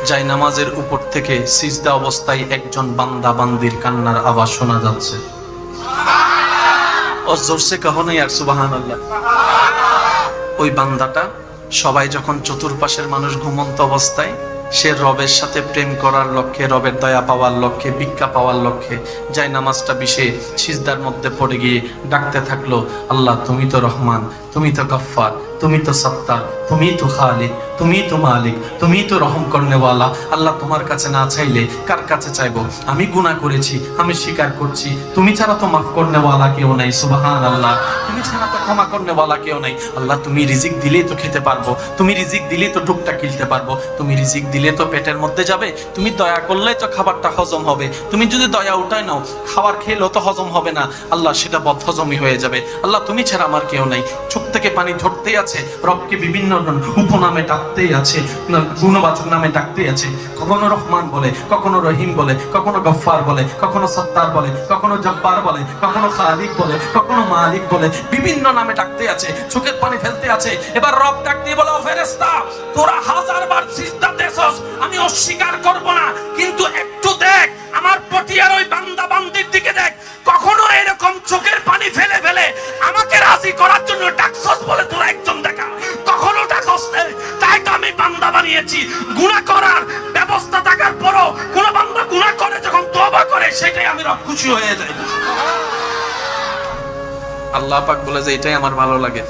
যায় নামাজের উপর থেকে সিজদা অবস্থায় একজন বান্দা বান্দির কান্নার আওয়াজ শোনা যাচ্ছে। ও জোরসে কহো না ইয়ার সুবহানাল্লাহ। ওই বান্দাটা সবাই যখন চতুর্পাশের মানুষ ঘুমন্ত অবস্থায়, সে রবের সাথে প্রেম করার লক্ষ্যে, রবের দয়া পাওয়ার লক্ষ্যে, ভিক্ষা পাওয়ার লক্ষ্যে যায় নামাজটা বিষে সিজদার মধ্যে পড়ে গিয়ে ডাকতে থাকলো, আল্লাহ তুমি তো রহমান, তুমি তো গফফার, তুমি তো সত্তার, তুমি তো খালিক, তুমি তো মালিক, তুমি তো রহম করনেওয়ালা। আল্লাহ তোমার কাছে না চাইলে কার কাছে চাইবো? আমি গুনাহ করেছি, আমি স্বীকার করছি, তুমি ছাড়া তো মাফ করনেওয়ালা কেউ নাই। সুবহানাল্লাহ। তুমি ছাড়া তো ক্ষমা করনেওয়ালা কেউ নাই। আল্লাহ তুমি রিজিক দিলেই তো খেতে পারবো, তুমি রিজিক দিলেই তো টুকটা কিনতে পারবো, তুমি রিজিক দিলে তো পেটের মধ্যে যাবে, তুমি দয়া করলেই তো খাবারটা হজম হবে, তুমি যদি দয়া উঠায় নাও খাবার খেলেও তো হজম হবে না, আল্লাহ সেটা বদহজমই হয়ে যাবে। আল্লাহ তুমি ছাড়া আমার কেউ নাই। চোখ থেকে পানি ঝরতেই আছে, রবকে বিভিন্ন উপনামে ডাকতেই আছে, গুণবাচক নামে ডাকতেই আছে। কখনো রহমান বলে, কখনো রহিম বলে, কখনো গফফার বলে, কখনো সত্তার বলে, কখনো জব্বার বলে, কখনো খালিক বলে, কখনো মালিক বলে, বিভিন্ন নামে ডাকতে আছে, চোখের পানি ফেলতে আছে। এবার রব ডাক দিয়ে বলে, ও ফেরেশতা, তোরা 1000 বার সিজদা দেছস, আমি অস্বীকার করব না, কিন্তু একটু দেখ আমার পটিয়ার ওই বান্দা বান্দির দিকে দেখ, কখনো এরকম চোখের পানি ফেলে ফেলে আমাকে রাজি করার জন্য ডাকছস বলে তোরা একজন দেখা, কখনো ডাকছস না। তাই তো আমি বান্দা বানিয়েছি। গুনাহ করার ব্যবস্থা থাকার পরও কোন বান্দা গুনাহ করে যখন তওবা করে, সেটাই আমি রব খুশি হয়ে যাই। আল্লাহ পাক বলে যে এটাই আমার ভালো লাগে,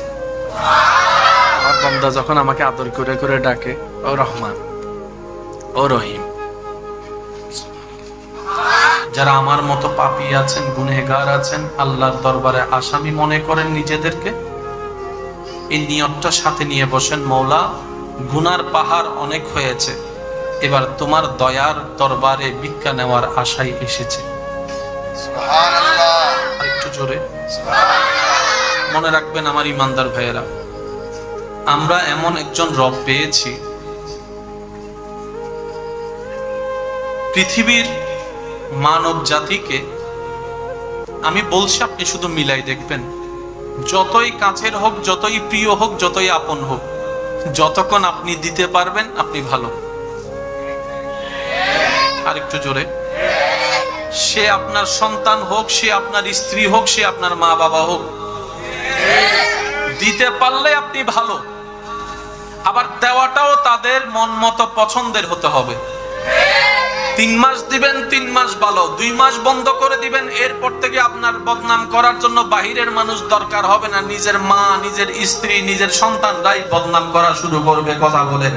আমার বান্দা যখন আমাকে আদর করে করে ডাকে, ও রহমান, ও রহিম। যারা আমার মতো পাপী আছেন, গুনহগার আছেন, আল্লাহর দরবারে আসামি মনে করেন নিজেদেরকে, এই নিয়তটা সাথে নিয়ে বসেন, মওলা গুনার পাহাড় অনেক হয়েছে, এবার তোমার দয়ার দরবারে ভিক্ষা নেওয়ার আশায় এসেছে। সুবহানাল্লাহ। আরেকটু জোরে সুবহানাল্লাহ। মনে রাখবেন আমার ইমানদার ভাইয়েরা, আমরা এমন একজন রব পেয়েছি, পৃথিবীর মানব জাতিকে আমি বলছি, আপনি শুধু মিলাই দেখবেন, যতই কাছের হোক, যতই প্রিয় হোক, যতই আপন হোক, যতক্ষণ আপনি দিতে পারবেন আপনি ভালো। আর একটু জোরে। সে আপনার সন্তান হোক, সে আপনার স্ত্রী হোক, সে আপনার মা বাবা হোক, দিতে পারলে আপনি ভালো। আবার দেওয়াটাও তাদের মন মতো পছন্দের হতে হবে। 3 মাস দিবেন, 3 মাস ভালো, 2 মাস বন্ধ করে দিবেন, এরপর থেকে আপনার বদনাম করার জন্য বাহিরের মানুষ দরকার হবে না, নিজের মা, নিজের স্ত্রী, নিজের সন্তানরাই বদনাম করা শুরু করবে। কথা বলেন।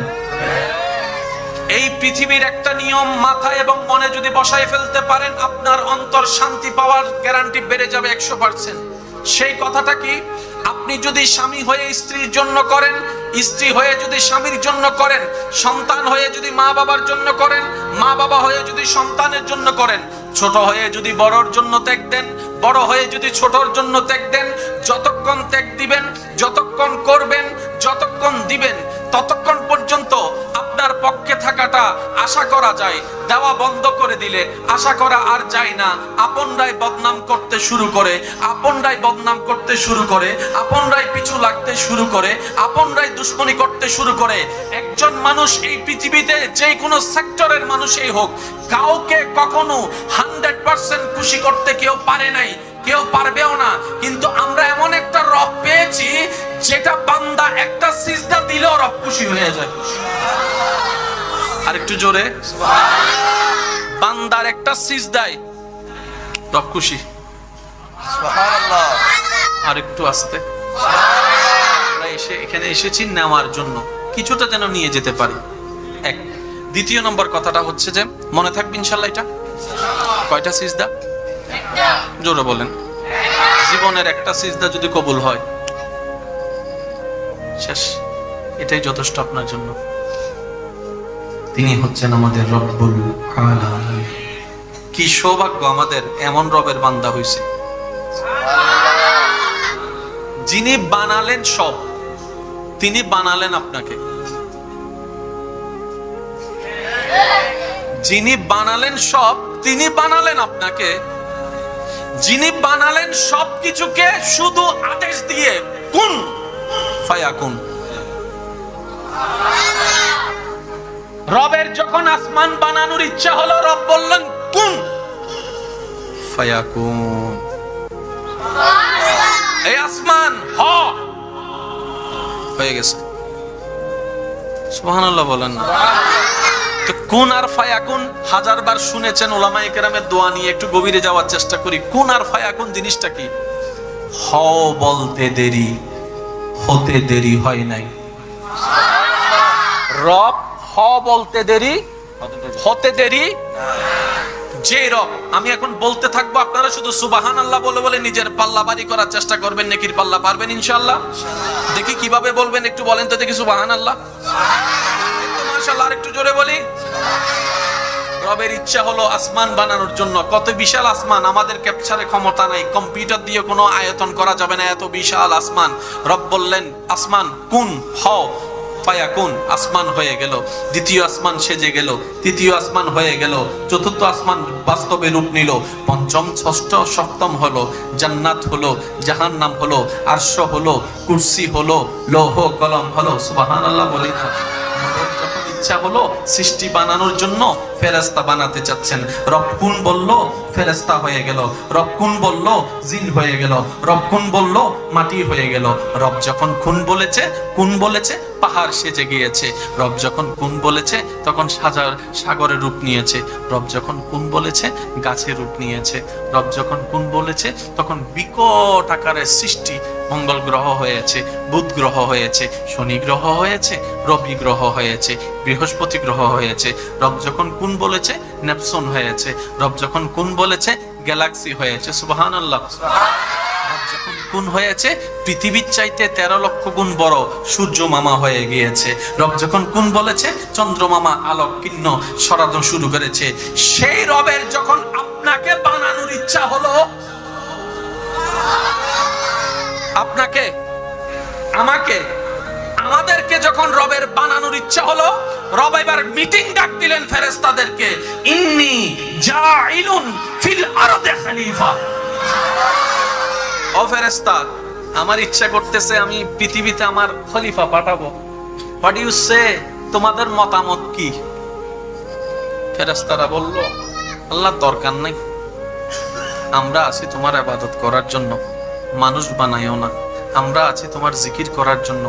এই পৃথিবীর একটা নিয়ম মাথায় এবং মনে যদি বসায় ফেলতে পারেন, আপনার অন্তর শান্তি পাওয়ার গ্যারান্টি বেড়ে যাবে 100%। সেই কথাটা কি? আপনি যদি স্বামী হয়ে স্ত্রীর জন্য করেন, স্ত্রী হয়ে যদি স্বামীর জন্য করেন, সন্তান হয়ে যদি মা বাবার জন্য করেন, মা বাবা হয়ে যদি সন্তানের জন্য করেন, ছোট হয়ে যদি বড়র জন্য ত্যাগ দেন, বড় হয়ে যদি ছোটর জন্য ত্যাগ দেন, যতক্ষণ ত্যাগ দিবেন, যতক্ষণ করবেন, যতক্ষণ দিবেন, ততক্ষণ পর্যন্ত আপনার পক্ষে থাকাটা আশা করা যায়। দেওয়া বন্ধ করে দিলে আশা করা আর যায় না। আপনরাই বদনাম করতে শুরু করে, আপনরাই বদনাম করতে শুরু করে, আপনরাই পিছু লাগতে শুরু করে, আপনরাই দুশ্মনী করতে শুরু করে। একজন মানুষ এই পৃথিবীতে যে কোনো সেক্টরের মানুষই হোক, কাউকে কখনো 100% খুশি করতে কেউ পারে নাই, কেউ পারবেও না। কিন্তু আমরা এমন একটা রব পেয়েছি, যেটা বান্দা একটা সিজদা দিলেও রব খুশি হয়ে যায়। আরেকটু জোরে। বান্দার একটা সিজদায় রব খুশি। সুবহানাল্লাহ। আরেকটু আস্তে। আমরা এখানে এসেছি নেওয়ার জন্য, কিছুটা যেন নিয়ে যেতে পারি। এক। দ্বিতীয় নম্বর কথাটা হচ্ছে যে, মনে থাকবে ইনশাআল্লাহ, এটা কয়টা সিজদা? একটা। জোরে বলেন। জীবনের একটা সিজদা যদি কবুল হয়, শেষ, এটাই যথেষ্ট আপনার জন্য। তিনি হচ্ছেন আমাদের রব্বুল আলামিন। কি সৌভাগ্য আমাদের, এমন রবের বান্দা হইছে, যিনি বানালেন সব। তিনি বানালেন আপনাকে, যিনি বানালেন সব, তিনি বানালেন আপনাকে, যিনি বানালেন সবকিছুকে শুধু আদেশ দিয়ে কুন ফায়াকুন। রবের যখন আসমান বানানোর ইচ্ছা হলো, রব বললেন কুন ফায়াকুন। এই আসমান হ, হয়ে গেছে। সুবহানাল্লাহ বলেন না? তো কুন আর ফায়াকুন হাজারবার শুনেছেন উলামায়ে কেরামের দোয়া নিয়ে, একটু গভীরে যাওয়ার চেষ্টা করি। কুন আর ফায়াকুন জিনিসটা কি? হ বলতে দেরি, হতে দেরি হয় নাই। রব হ বলতে দেরি, হতে দেরি। যে রব, আমি এখন বলতে থাকবো, আপনারা শুধু সুবহানাল্লাহ বলে বলে নিজের পাল্লা বাড়ি করার চেষ্টা করবেন, নেকির পাল্লা পারবেন ইনশাআল্লাহ। দেখি কিভাবে বলবেন, একটু বলেন তো দেখি সুবহানাল্লাহ। মাশাআল্লাহ, আর একটু জোরে বলি। রবের ইচ্ছা হলো আসমান বানানোর জন্য। কত বিশাল আসমান, আমাদের ক্যাপচারে ক্ষমতা নাই, কম্পিউটার দিয়ে কোনো আয়তন করা যাবে না, এত বিশাল আসমান। রব বললেন আসমান কুন হও, ফায়াকুন, আসমান হয়ে গেল। দ্বিতীয় আসমান সেজে গেল, তৃতীয় আসমান হয়ে গেল, চতুর্থ আসমান বাস্তবে রূপ নিল, পঞ্চম ষষ্ঠ সপ্তম হলো, জান্নাত হলো, জাহান্নাম হলো, আরশ হলো, কুরসি হলো, লৌহ কলম হলো। সুবহানাল্লাহ বলি না? যখন ইচ্ছা হলো সৃষ্টি বানানোর জন্য ফেরেশতা বানাতে চাচ্ছেন, রব কুন বলল, ফেরেশতা হয়ে গেল। রব কুন বলল, জিন হয়ে গেল। রব কুন বলল, মাটি হয়ে গেল। রব যখন কুন বলেছে পাহাড় সেজে গিয়েছে। রব যখন কুন বলেছে তখন সাগরের রূপ নিয়েছে। রব যখন কুন বলেছে গাছের রূপ নিয়েছে। রব যখন কুন বলেছে তখন বিকট আকারের সৃষ্টি, মঙ্গল গ্রহ হয়েছে, বুধ গ্রহ হয়েছে, শনি গ্রহ হয়েছে, রবি গ্রহ হয়েছে, বৃহস্পতি গ্রহ হয়েছে। রব যখন কুন বলেছে নেপচুন হয়েছে। রব যখন কুন বলেছে গ্যালাক্সি হয়েছে। সুবহানাল্লাহ। রব যখন কুন হয়েছে পৃথিবীর চাইতে 13 লক্ষ গুণ বড় সূর্য মামা হয়ে গিয়েছে। রব যখন কুন বলেছে চন্দ্রমামা আলোক কিন্ন সরানো শুরু করেছে। সেই রবের যখন আপনাকে বানানোর ইচ্ছা হলো, আপনাকে, আমাকে, আমাদেরকে যখন রবের বানানোর ইচ্ছা হলো, রব এবার মিটিং ডাক দিলেন ফেরেশতাদেরকে। ইন্নী জাইলুন ফিল আরদি খলিফা। ও ফেরেশতা, আমার ইচ্ছা করতেছে আমি পৃথিবীতে আমার খলিফা পাঠাবো। হোয়াট ইউ সে? তোমাদের মতামত কি? ফেরেশতারা বলল, আল্লাহ দরকার নাই, আমরা আছি তোমার ইবাদত করার জন্য, মানুষ বানাইও না। আমরা আছি তোমার জিকির করার জন্য,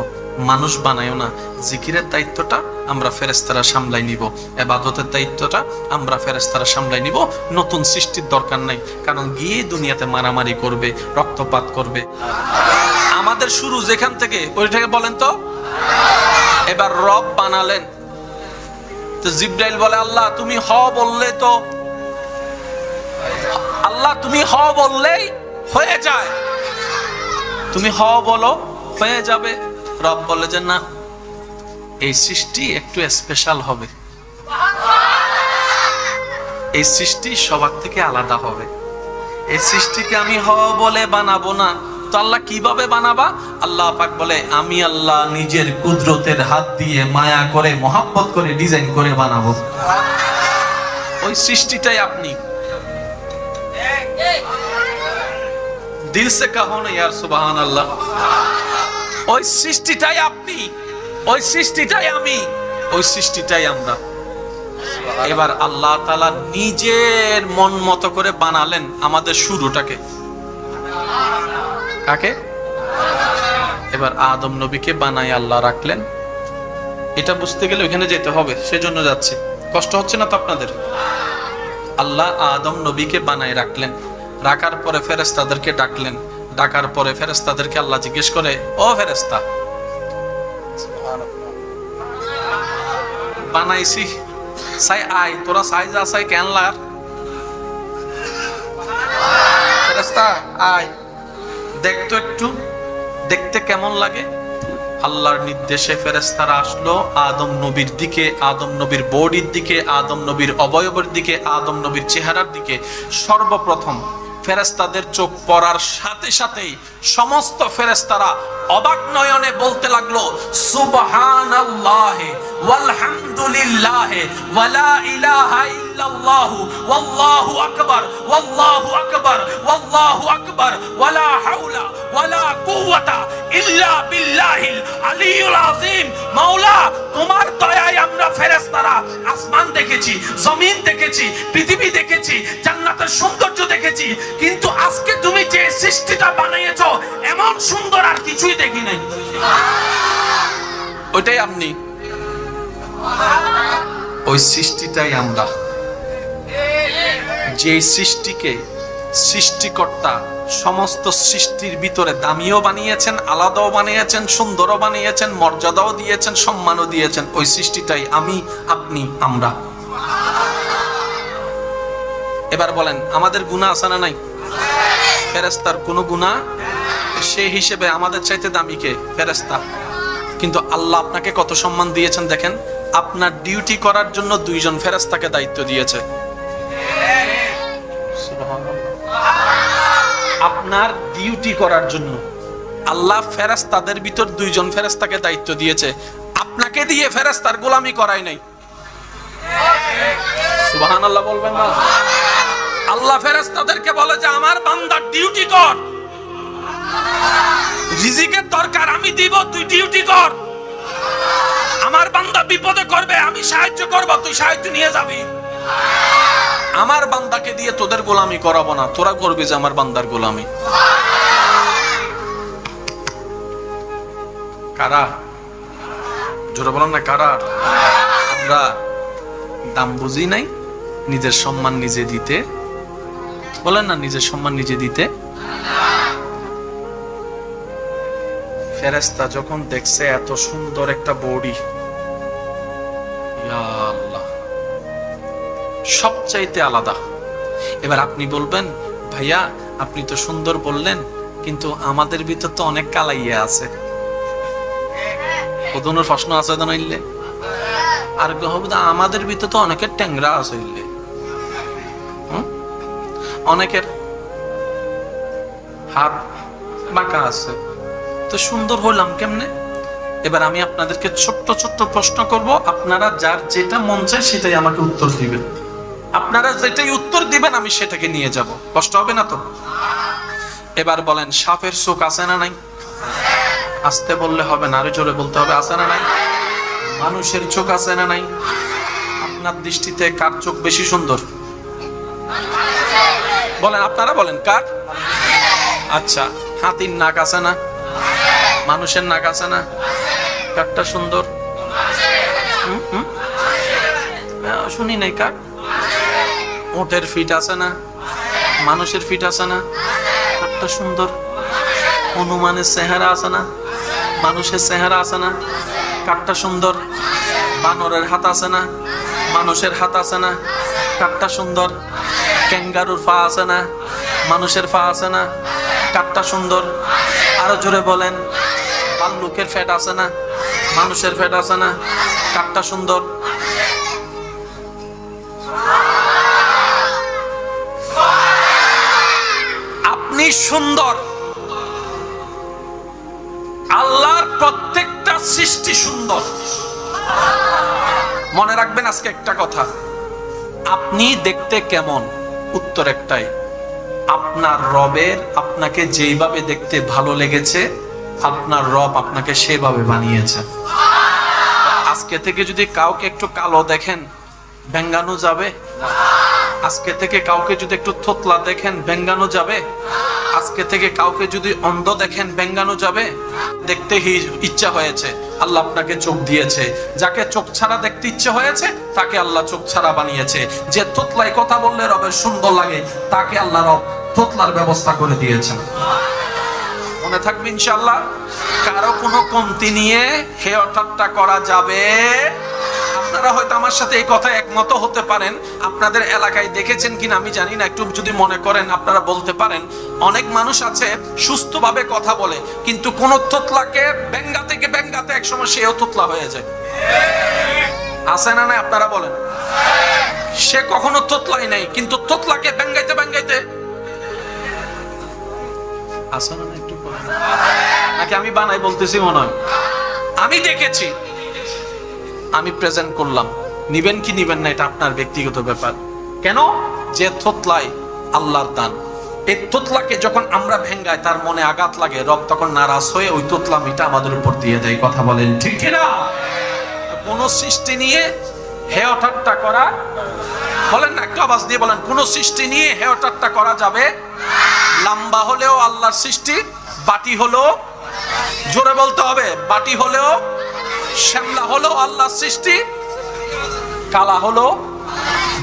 মানুষ বানাইও না। জিকিরের দায়িত্বটা আমরা ফেরেশতারা সামলাই নিব, ইবাদতের দায়িত্বটা আমরা ফেরেশতারা সামলাই নিব। নতুন সৃষ্টির দরকার নাই, কারণ গিয়ে দুনিয়াতে মারামারি করবে, রক্তপাত করবে। আমাদের শুরু যেখান থেকে, ওইটাকে বলেন তো। এবার রব বানালেন, তো জিবরাইল বলে, আল্লাহ তুমি হ বললে তো, আল্লাহ তুমি হ বললেই হয়ে যায়, তুমি হ বলো হয়ে যাবে। রব বলে যে না, এই সৃষ্টি একটু স্পেশাল হবে, এই সৃষ্টি সবার থেকে আলাদা হবে। এই সৃষ্টিকে আমি হ বলে বানাবো না। তো আল্লাহ কিভাবে বানাবা? আল্লাহ পাক বলে, আমি আল্লাহ নিজের কুদরতের হাত দিয়ে মায়া করে মহাব্বত করে ডিজাইন করে বানাবো। ওই সৃষ্টিটাই আপনি। দিল সে কাহো না ইয়ার সুবহানাল্লাহ। ওই সৃষ্টিটাই আপনি, ওই সৃষ্টিটাই আমি, ওই সৃষ্টিটাই আমরা। এবার আল্লাহ তাআলা নিজের মন মতো করে বানালেন আমাদের শুরুটাকে। কাকে? এবার আদম নবীকে বানায় আল্লাহ রাখলেন। এটা বুঝতে গেলে ওখানে যেতে হবে, সেজন্য যাচ্ছে। কষ্ট হচ্ছে না তো আপনাদের? আল্লাহ আদম নবীকে বানায় রাখলেন, রাখার পরে ফেরেশতাদেরকে ডাকলেন। ডাকার পরে ফেরেশতাদেরকে আল্লাহ জিজ্ঞেস করে, ও ফেরেশতা, বানাইছি সাই আই, তোরা সাই যা সাই কেন লাগ? ফেরেশতা আয়, দেখতো একটু, দেখতে কেমন লাগে। আল্লাহর নির্দেশে ফেরেশতারা আসলো আদম নবীর দিকে, আদম নবীর বডির দিকে, আদম নবীর অবয়বের দিকে, আদম নবীর চেহারার দিকে। সর্বপ্রথম ফেরেশতাদের চোখ পড়ার সাথে সাথেই সমস্ত ফেরেশতারা অবাক নয়নে বলতে লাগলো, সুবহানাল্লাহি ওয়ালহামদুলিল্লাহি ওয়ালা ইলাহা ইল্লাল্লাহু ওয়াল্লাহু আকবার ওয়াল্লাহু আকবার ওয়াল্লাহু আকবার ওয়ালা হাওলা ওয়ালা কুওয়াতা ইল্লা বিল্লাহিল আলিয়্যুল আযীম। মাওলা, তোমার দয়ায় আমরা ফেরেশতারা আসমান দেখেছি, জমিন দেখেছি, পৃথিবী দেখেছি, জান্নাতের সৌন্দর্য দেখেছি, কিন্তু আজকে তুমি যে সৃষ্টিটা বানিয়েছো এমন সুন্দর আর কিছুই দেখি নাই। ওইটাই আপনি, ওই সৃষ্টিটাই আমরা। যে সৃষ্টিকে সৃষ্টিকর্তা সমস্ত সৃষ্টির ভিতরে দামিও বানিয়েছেন, আলাদাও বানিয়েছেন, সুন্দরও বানিয়েছেন, মর্যাদাও দিয়েছেন, সম্মানও দিয়েছেন, ওই সৃষ্টিটাই আমি, আপনি, আমরা। এবার বলেন, আমাদের গুনাহ আছে না নাই? ফেরেশতার কোনো গুনাহ, সেই হিসেবে আমাদের চাইতে দামি কে? ফেরেশতা। কিন্তু আল্লাহ আপনাকে কত সম্মান দিয়েছেন দেখেন। আপনার ডিউটি করার জন্য 2 জন ফেরেশতাকে দায়িত্ব দিয়েছে। আপনার ডিউটি করার জন্য আল্লাহ ফেরেশতাদের ভিতর 2 জন ফেরেশতাকে দায়িত্ব দিয়েছে। আপনাকে দিয়ে ফেরেশতার গোলামি করাই নাই। সুবহানাল্লাহ বলবেন না? আল্লাহ ফেরেশতাদেরকে বলে যে আমার বান্দার ডিউটি কর, রিজিকের দরকার আমি দিব, তুই ডিউটি কর। আমার বান্দা বিপদে করবে, আমি সাহায্য করব, তুই সাহায্য নিয়ে যাবি। আমার বান্দাকে দিয়ে তোদের গোলামি করাবো না, তোরা করবি যে আমার বান্দার গোলামি। কারা? জোরে বলেন না, কারা? আমরা দাম বুঝি নাই, নিজের সম্মান নিজে দিতে। বলেন না, নিজের সম্মান নিজে দিতে। ফেরেশতা যখন দেখছে এত সুন্দর একটা বডি, ইয়া আল্লাহ, সবচাইতে আলাদা। এবার আপনি বলবেন, ভাইয়া আপনি তো সুন্দর বললেন, কিন্তু আমাদের ভিতর তো অনেক কালাইয়া আছে। ওদনের প্রশ্ন আছে তো নইলে আর আমাদের ভিতর তো অনেকের ট্যাংরা আছে, অনেকের হাত বাঁকা আছে, তো সুন্দর হলাম কেমনে? এবার আমি আপনাদেরকে ছোট্ট ছোট্ট প্রশ্ন করব, আপনারা যার যেটা মন চায় সেটাই আমাকে উত্তর দিবেন। আপনারা যেটাই উত্তর দিবেন আমি সেটাকে নিয়ে যাব, কষ্ট হবে না তো? এবার বলেন, সাপের চোখ আছে না নাই? আস্তে বললে হবে না, আরো জোরে বলতে হবে, আছে না নাই? মানুষের চোখ আছে না নাই? আপনার দৃষ্টিতে কার চোখ বেশি সুন্দর? বলেন, আপনারা বলেন, কার? আচ্ছা, হাতির নাক আছে না? মানুষের নাক আছে না? কারটা সুন্দর? শুনি নাই, কার? উটের ফিট আছে না? মানুষের ফিট আছে না? কারটা সুন্দর? হনুমানের চেহারা আছে না? মানুষের চেহারা আছে না? কারটা সুন্দর? বানরের হাত আছে না? মানুষের হাত আছে না? কারটা সুন্দর? ক্যাঙ্গারুর পা আছে না? মানুষের পা আছে না? কারটা সুন্দর? আরো জোরে বলেন, ভাল্লুকের ফ্যাট আছে না? মানুষের ফ্যাট আছে না? কারটা সুন্দর? আপনি সুন্দর, আল্লাহর প্রত্যেকটা সৃষ্টি সুন্দর। মনে রাখবেন আজকে একটা কথা, আপনি দেখতে কেমন? উত্তর একটাই, আপনার রবের আপনাকে যেইভাবে দেখতে ভালো লেগেছে আপনার রব আপনাকে সেভাবে বানিয়েছে। আজকে থেকে যদি কাউকে একটু কালো দেখেন, ব্যঙ্গানো যাবে? আজকে থেকে কাউকে যদি একটু থোতলা দেখেন, ব্যঙ্গানো যাবে? আজকে থেকে কাউকে যদি অন্ধ দেখেন, ব্যঙ্গানো যাবে? দেখতে ইচ্ছা হয়েছে, আল্লাহ আপনাকে চোখ দিয়েছে। যাকে চোখ ছাড়া দেখতে ইচ্ছে হয়েছে তাকে আল্লাহ চোখ ছাড়া বানিয়েছে। যে থোতলায় কথা বললে রবের সুন্দর লাগে তাকে আল্লাহ রব থোতলার ব্যবস্থা করে দিয়েছেন। মনে থাকবে ইনশাআল্লাহ। কারো কোনো কমতি নিয়ে হেয় ঠাট্টা করা যাবে। আপনারা হয়তো আমার সাথে এই কথা একমত হতে পারেন। আপনাদের এলাকায় দেখেছেন কিনা আমি জানি না, একটু যদি মনে করেন আপনারা বলতে পারেন। অনেক মানুষ আছে সুস্থভাবে কথা বলে, কিন্তু কোন থোতলাকে ব্যঙ্গাতে একসময় সেও থোতলা হয়ে যায়। আছে না? না, আপনারা বলেন। সে কখনো থোতলাই নাই, কিন্তু থোতলাকে ব্যঙ্গাইতে আসলে না একটু বলেন। নাকি আমি বানাই বলতেছি মনে হয়? আমি দেখেছি, আমি প্রেজেন্ট করলাম। নিবেন কি নিবেন না এটা আপনার ব্যক্তিগত ব্যাপার। কেন? যে থতলাই আল্লাহর দান, এই তোতলাকে যখন আমরা ভেঙ্গাই তার মনে আঘাত লাগে, রব তখন নারাজ হয়ে ওই তোতলামিটা আমাদের উপর দিয়ে দেয়। কথা বলেন ঠিক কিনা? কোন সৃষ্টি নিয়ে হেয় ঠাট্টা করা, বলেন না একটু আওয়াজ দিয়ে বলেন, কোন সৃষ্টি নিয়ে হেয় ঠাট্টা করা যাবে? লম্বা হলেও আল্লাহর সৃষ্টি, বাটি হলো, জোরে বলতে হবে, বাটি হলেও, শ্যামলা হলো আল্লাহর সৃষ্টি, কালা হলো।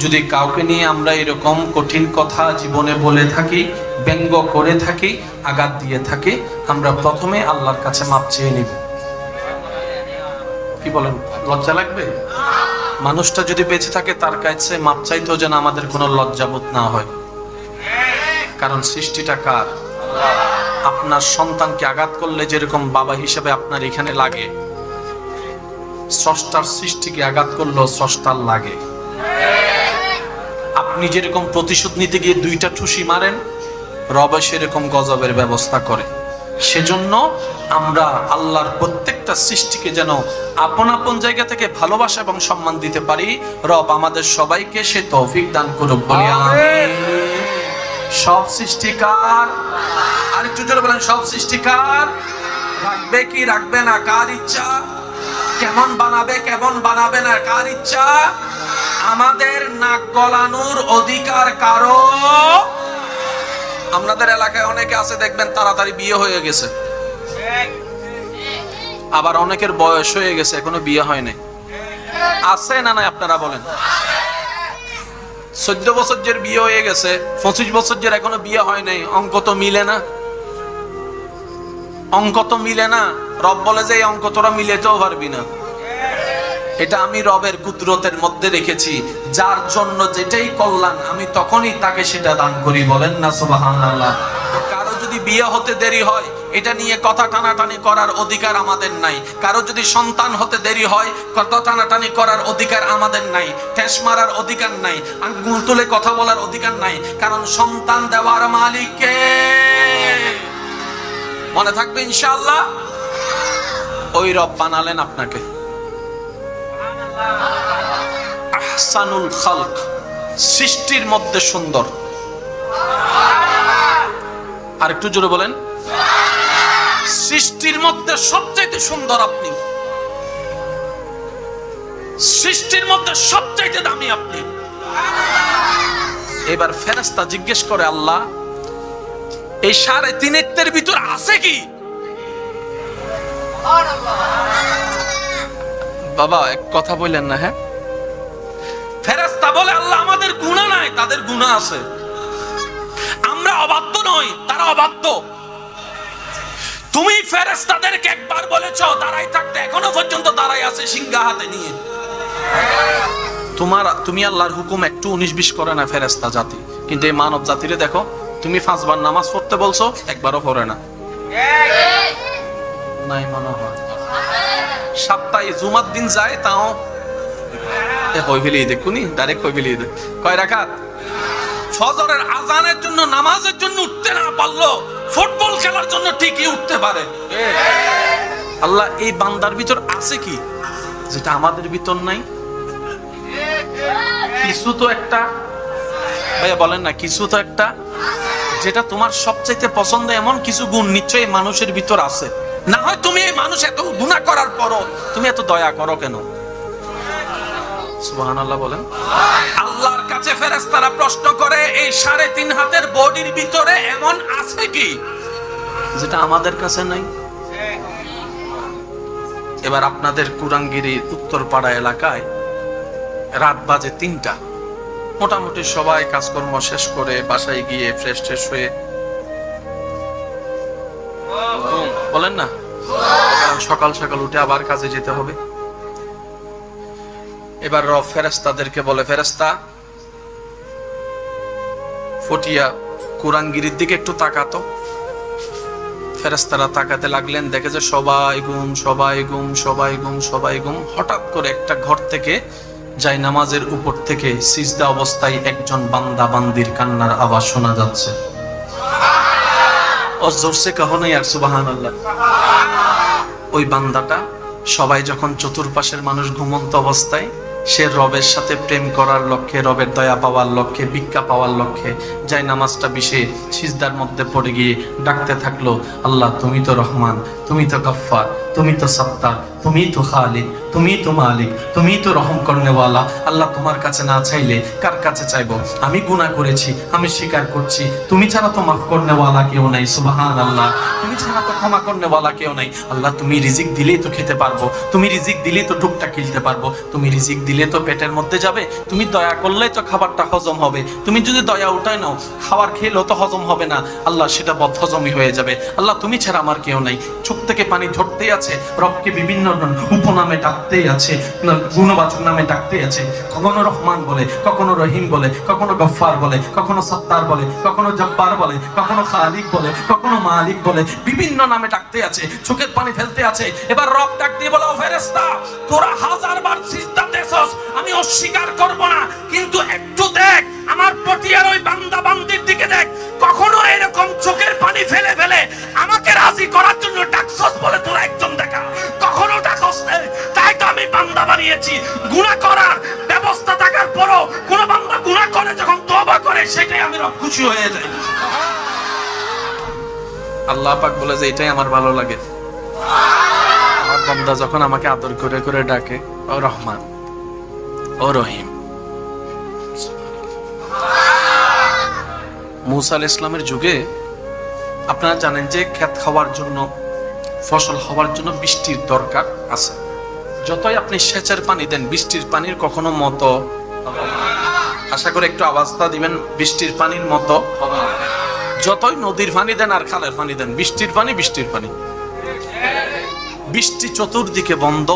যদি কাউকে নিয়ে আমরা এরকম কঠিন কথা জীবনে বলে থাকি, ব্যঙ্গ করে থাকি, আঘাত দিয়ে থাকি, আমরা প্রথমে আল্লাহর কাছে মাপ চেয়ে নিব। কি বলেন? লজ্জা লাগবে? মানুষটা যদি বেঁচে থাকে তার কাছে মাপ চাইতেও যেন আমাদের কোনো লজ্জাবোধ না হয়। কারণ সৃষ্টিটা কার? আপনার সন্তানকে আঘাত করলে যেরকম বাবা হিসেবে আপনার এখানে লাগে, স্রষ্টার সৃষ্টিকে আঘাত করলেও স্রষ্টার লাগে। আপনি যেরকম প্রতিশোধ নিতে গিয়ে দুইটা ঠুসি মারেন, রব সেরকম গজবের ব্যবস্থা করে। সেজন্য আমরা আল্লাহর প্রত্যেকটা সৃষ্টিকে যেন আপন আপন জায়গা থেকে ভালোবাসা এবং সম্মান দিতে পারি। রব আমাদের সবাইকে সে তৌফিক দান করুক, বলি আমিন। সব সৃষ্টিকার, আরেকটু জোরে বলেন, সব সৃষ্টিকার। রাখবে কি রাখবে না কার ইচ্ছা, কেমন বানাবে কেমন বানাবে না কার ইচ্ছা। আমাদের নাক গলানোর অধিকার কারো। আপনাদের এলাকায় অনেকে আছে দেখবেন তাড়াতাড়ি বিয়ে হয়ে গেছে, আবার অনেকের বয়স হয়ে গেছে এখনো বিয়ে হয়নি। আছে না নাই আপনারা বলেন? 14 বছর যে বিয়ে হয়ে গেছে, 25 বছর যে এখনো বিয়ে হয় নাই। অঙ্ক তো মিলে না, অঙ্ক তো মিলে না। রব বলে যে এই অঙ্ক তোরা মিলেতেও পারবি না। এটা আমি রবের কুদরতের মধ্যে রেখেছি, যার জন্য যেটাই কল্যাণ আমি তখনই তাকে সেটা দান করি। বলেন না সুবহানাল্লাহ। কারো যদি বিয়ে হতে দেরি হয়, এটা নিয়ে কথা টানাটানি করার অধিকার আমাদের নাই। কারো যদি সন্তান হতে দেরি হয়, কথা টানাটানি করার অধিকার আমাদের নাই। ঠেস মারার অধিকার নাই, আঙ্গুল তুলে কথা বলার অধিকার নাই। কারণ সন্তান দেওয়ার মালিক কে? মনে থাকবে ইনশাআল্লাহ। ওই রব বানালেন আপনাকে। আহসানুল খালক, সৃষ্টির মধ্যে সুন্দর। আর একটু জোরে বলেন, সৃষ্টির মধ্যে সবচাইতে সুন্দর আপনি, সৃষ্টির মধ্যে সবচাইতে দামি আপনি। এবার ফেরেশতা জিজ্ঞেস করে, আল্লাহ এই 3.5 ভিতর আছে কি? বাবা এক কথা বললেন না। হ্যাঁ, ফেরেশতা বলে, আল্লাহ আমাদের গুনাহ নাই, তাদের গুনাহ আছে। আমরা অবাধ্য নই, তারা অবাধ্য। তুমি ফেরেশতাদেরকে একবার বলেছো দাঁড়াই থাকতে, এখনো পর্যন্ত দাঁড়াই আছে সিংহা হাতে নিয়ে। তুমি আল্লাহর হুকুম একটু 19-20 করে না ফেরেশতা জাতি, কিন্তু এই মানব জাতিরে দেখো, তুমি 5 বার নামাজ পড়তে বলছো, একবারও পড়ে না। নাই মনে হয় সপ্তাহে জুমার দিন যায়, তাও হই ফেলি দেখুনি, ডাইরেক্ট হই ফেলি দেখ। কয় রাকাত? ফজরের আজানের জন্য, নামাজের জন্য উঠতে না পারলো, ফুটবল খেলার জন্য ঠিকই উঠতে পারে। আল্লাহ এই বান্দার ভিতর আছে কি যেটা আমাদের ভিতর নাই? কিছু তো একটা, ভাইয়া বলেন না, কিছু তো একটা যেটা তোমার সবচাইতে পছন্দ, এমন কিছু গুণ নিশ্চয়ই মানুষের ভিতর আছে। না হয় তুমি এই মানুষ এত গুনাহ করার পরও তুমি এত দয়া করো কেন? সুবহানাল্লাহ বলেন। আল্লাহর কাছে ফেরেশতারা প্রশ্ন করে, এই 3.5 হাতের বডির ভিতরে এমন আছে কি যেটা আমাদের কাছে নাই? এবার আপনাদের কুরাঙ্গিরির উত্তরপাড়া এলাকায় রাত বাজে 3টা, মোটামুটি সবাই কাজকর্ম শেষ করে বাসায় গিয়ে ফ্রেশ ট্রেশ হয়ে, বলেন না, সকাল সকাল উঠে আবার কাজে যেতে হবে। এবার রব ফেরেশতাদেরকে বলে, ফেরেশতা ফটিয়া কুরাঙ্গিরির দিকে একটু তাকাতো। ফেরেশতারা তাকাতে লাগলেন, দেখে যে সবাই ঘুম, সবাই ঘুম, সবাই ঘুম, সবাই ঘুম। হঠাৎ করে একটা ঘর থেকে যাই নামাজের উপর থেকে সিজদা অবস্থায় একজন বান্দা বান্দির কান্নার আওয়াজ শোনা যাচ্ছে। और जोर से कहो ना यार सुबहान अल्लाह। ওই বান্দাটা সবাই যখন চতুর্পাশের মানুষ ঘুমন্ত অবস্থায় সে রবের সাথে প্রেম করার লক্ষ্যে, রবের দয়া পাওয়ার লক্ষ্যে, ভিক্ষা পাওয়ার লক্ষ্যে যাই নামাজটা বিষে সিজদার মধ্যে পড়ে গিয়ে ডাকতে থাকলো, আল্লাহ তুমি তো রহমান, তুমি তো গফফার, তুমি তো সত্তার, তুমি তো খালিক, তুমি তো মালিক, তুমি তো রহম করনেওয়ালা। আল্লাহ তোমার কাছে না চাইলে কার কাছে চাইবো? আমি গুনাহ করেছি, আমি স্বীকার করছি, তুমি ছাড়া তো মাফ করনেওয়ালা কেউ নাই। সুবহানাল্লাহ। তুমি ছাড়া তো ক্ষমা করনেওয়ালা কেউ নাই। আল্লাহ তুমি রিজিক দিলেই তো খেতে পারবো, তুমি রিজিক দিলেই তো টুকটা কিনতে পারবো, তুমি রিজিক দিলে তো পেটের মধ্যে যাবে, তুমি দয়া করলেই তো খাবারটা হজম হবে, তুমি যদি দয়া উঠায় নাও খাবার খেলেও তো হজম হবে না, আল্লাহ সেটা বদহজমই হয়ে যাবে। আল্লাহ তুমি ছাড়া আমার কেউ নাই। চোখ থেকে পানি ঝরতেই আছে, রবকে বিভিন্ন উপনামে ডাকতেই আছে, গুণবাচক নামে ডাকতেই আছে। কখনো রহমান বলে, কখনো রহিম বলে, কখনো গফফার বলে, কখনো সত্তার বলে, কখনো জব্বার বলে, কখনো খালিক বলে, কখনো মালিক বলে, বিভিন্ন নামে ডাকতে আছে, চোখের পানি ফেলতে আছে। এবার রব ডাক দিয়ে বলে, ও ফেরেশতা তোরা 1000 বার সিজদা দেছস, আমি অস্বীকার করব না, কিন্তু একটু দেখ আমার পটিয়ার ওই বান্দা বান্দির দিকে দেখ, কখনো এরকম চোখের পানি ফেলে ফেলে আমাকে রাজি করার জন্য ডাকছস বলে তোরা একজন দেখা, কখনো ডাকস না। তাই তো আমি বান্দা বানিয়েছি। গুনাহ করার ব্যবস্থা থাকার পরও কোন বান্দা গুনাহ করে যখন তওবা করে সেটাই আমি রব খুশি হয়ে যাই। আল্লাহ পাক বলে যে এটাই আমার ভালো লাগে, আমার বান্দা যখন আমাকে আদর করে করে ডাকে, ও রহমান, ও রহিম। মুসা আলাইহিস সালামের যুগে আপনারা জানেন যে ক্ষেত খাওয়ার জন্য, ফসল হওয়ার জন্য বৃষ্টির দরকার আছে। যতই আপনি সেচের পানি দেন, বৃষ্টির পানির কখনো মতো, আশা করে একটু আওয়াজটা দিবেন, বৃষ্টির পানির মতো। যতই নদীর পানি দেন আর খালের পানি দেন, বৃষ্টির পানি বৃষ্টির পানি। বৃষ্টি চতুর্দিকে বন্ধ,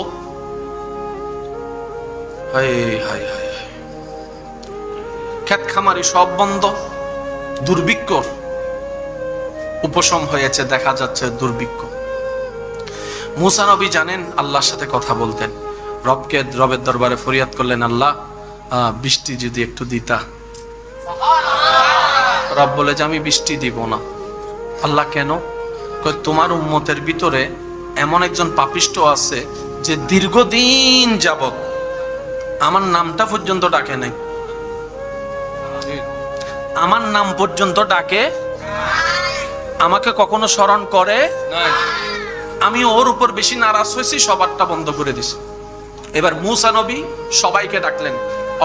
ক্ষেত খামারি সব বন্ধ, দুর্ভিক্ষ উপশম হয়েছে, দেখা যাচ্ছে দুর্ভিক্ষ। মুসা নবী জানেন আল্লাহর সাথে কথা বলতেন, রবের দরবারে ফরিয়াদ করলেন, আল্লাহ বৃষ্টি যদি একটু দিতা। রব বলে যে আমি বৃষ্টি দিব না। আল্লাহ কেন? তোমার উম্মতের ভিতরে এমন একজন পাপিষ্ট আছে যে দীর্ঘদিন যাবত আমার নামটা পর্যন্ত ডাকে নাই, আমার নাম পর্যন্ত ডাকে, আমাকে কখনো স্মরণ করে নাই। আমি ওর উপর বেশি নারাজ হয়েছি, সবারটা বন্ধ করে দিছি। এবার মুসা নবী সবাইকে ডাকলেন।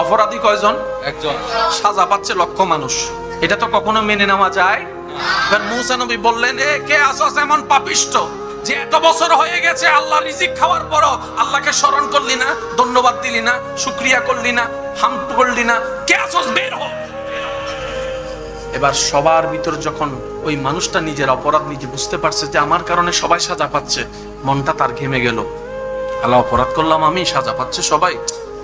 অপরাধী কয়জন? একজন। সাজা পাচ্ছে লক্ষ মানুষ, এটা তো কখনো মেনে নেওয়া যায়? এবার মুসা নবী বললেন, এ কে আসস এমন পাপিষ্ট যে এত বছর হয়ে গেছে আল্লাহ রিজিক খাওয়ার পরও আল্লাহকে স্মরণ করলি না, ধন্যবাদ দিলি না, শুকরিয়া করলি না, হামদ করলি না, কে আসস বের হ। এবার সবার ভিতর যখন ওই মানুষটা নিজের অপরাধ নিজে বুঝতে পারছে যে আমার কারণে সবাই সাজা পাচ্ছে, মনটা তার ঘেমে গেল। আল্লাহ অপরাধ করলাম আমি, সাজা পাচ্ছে সবাই,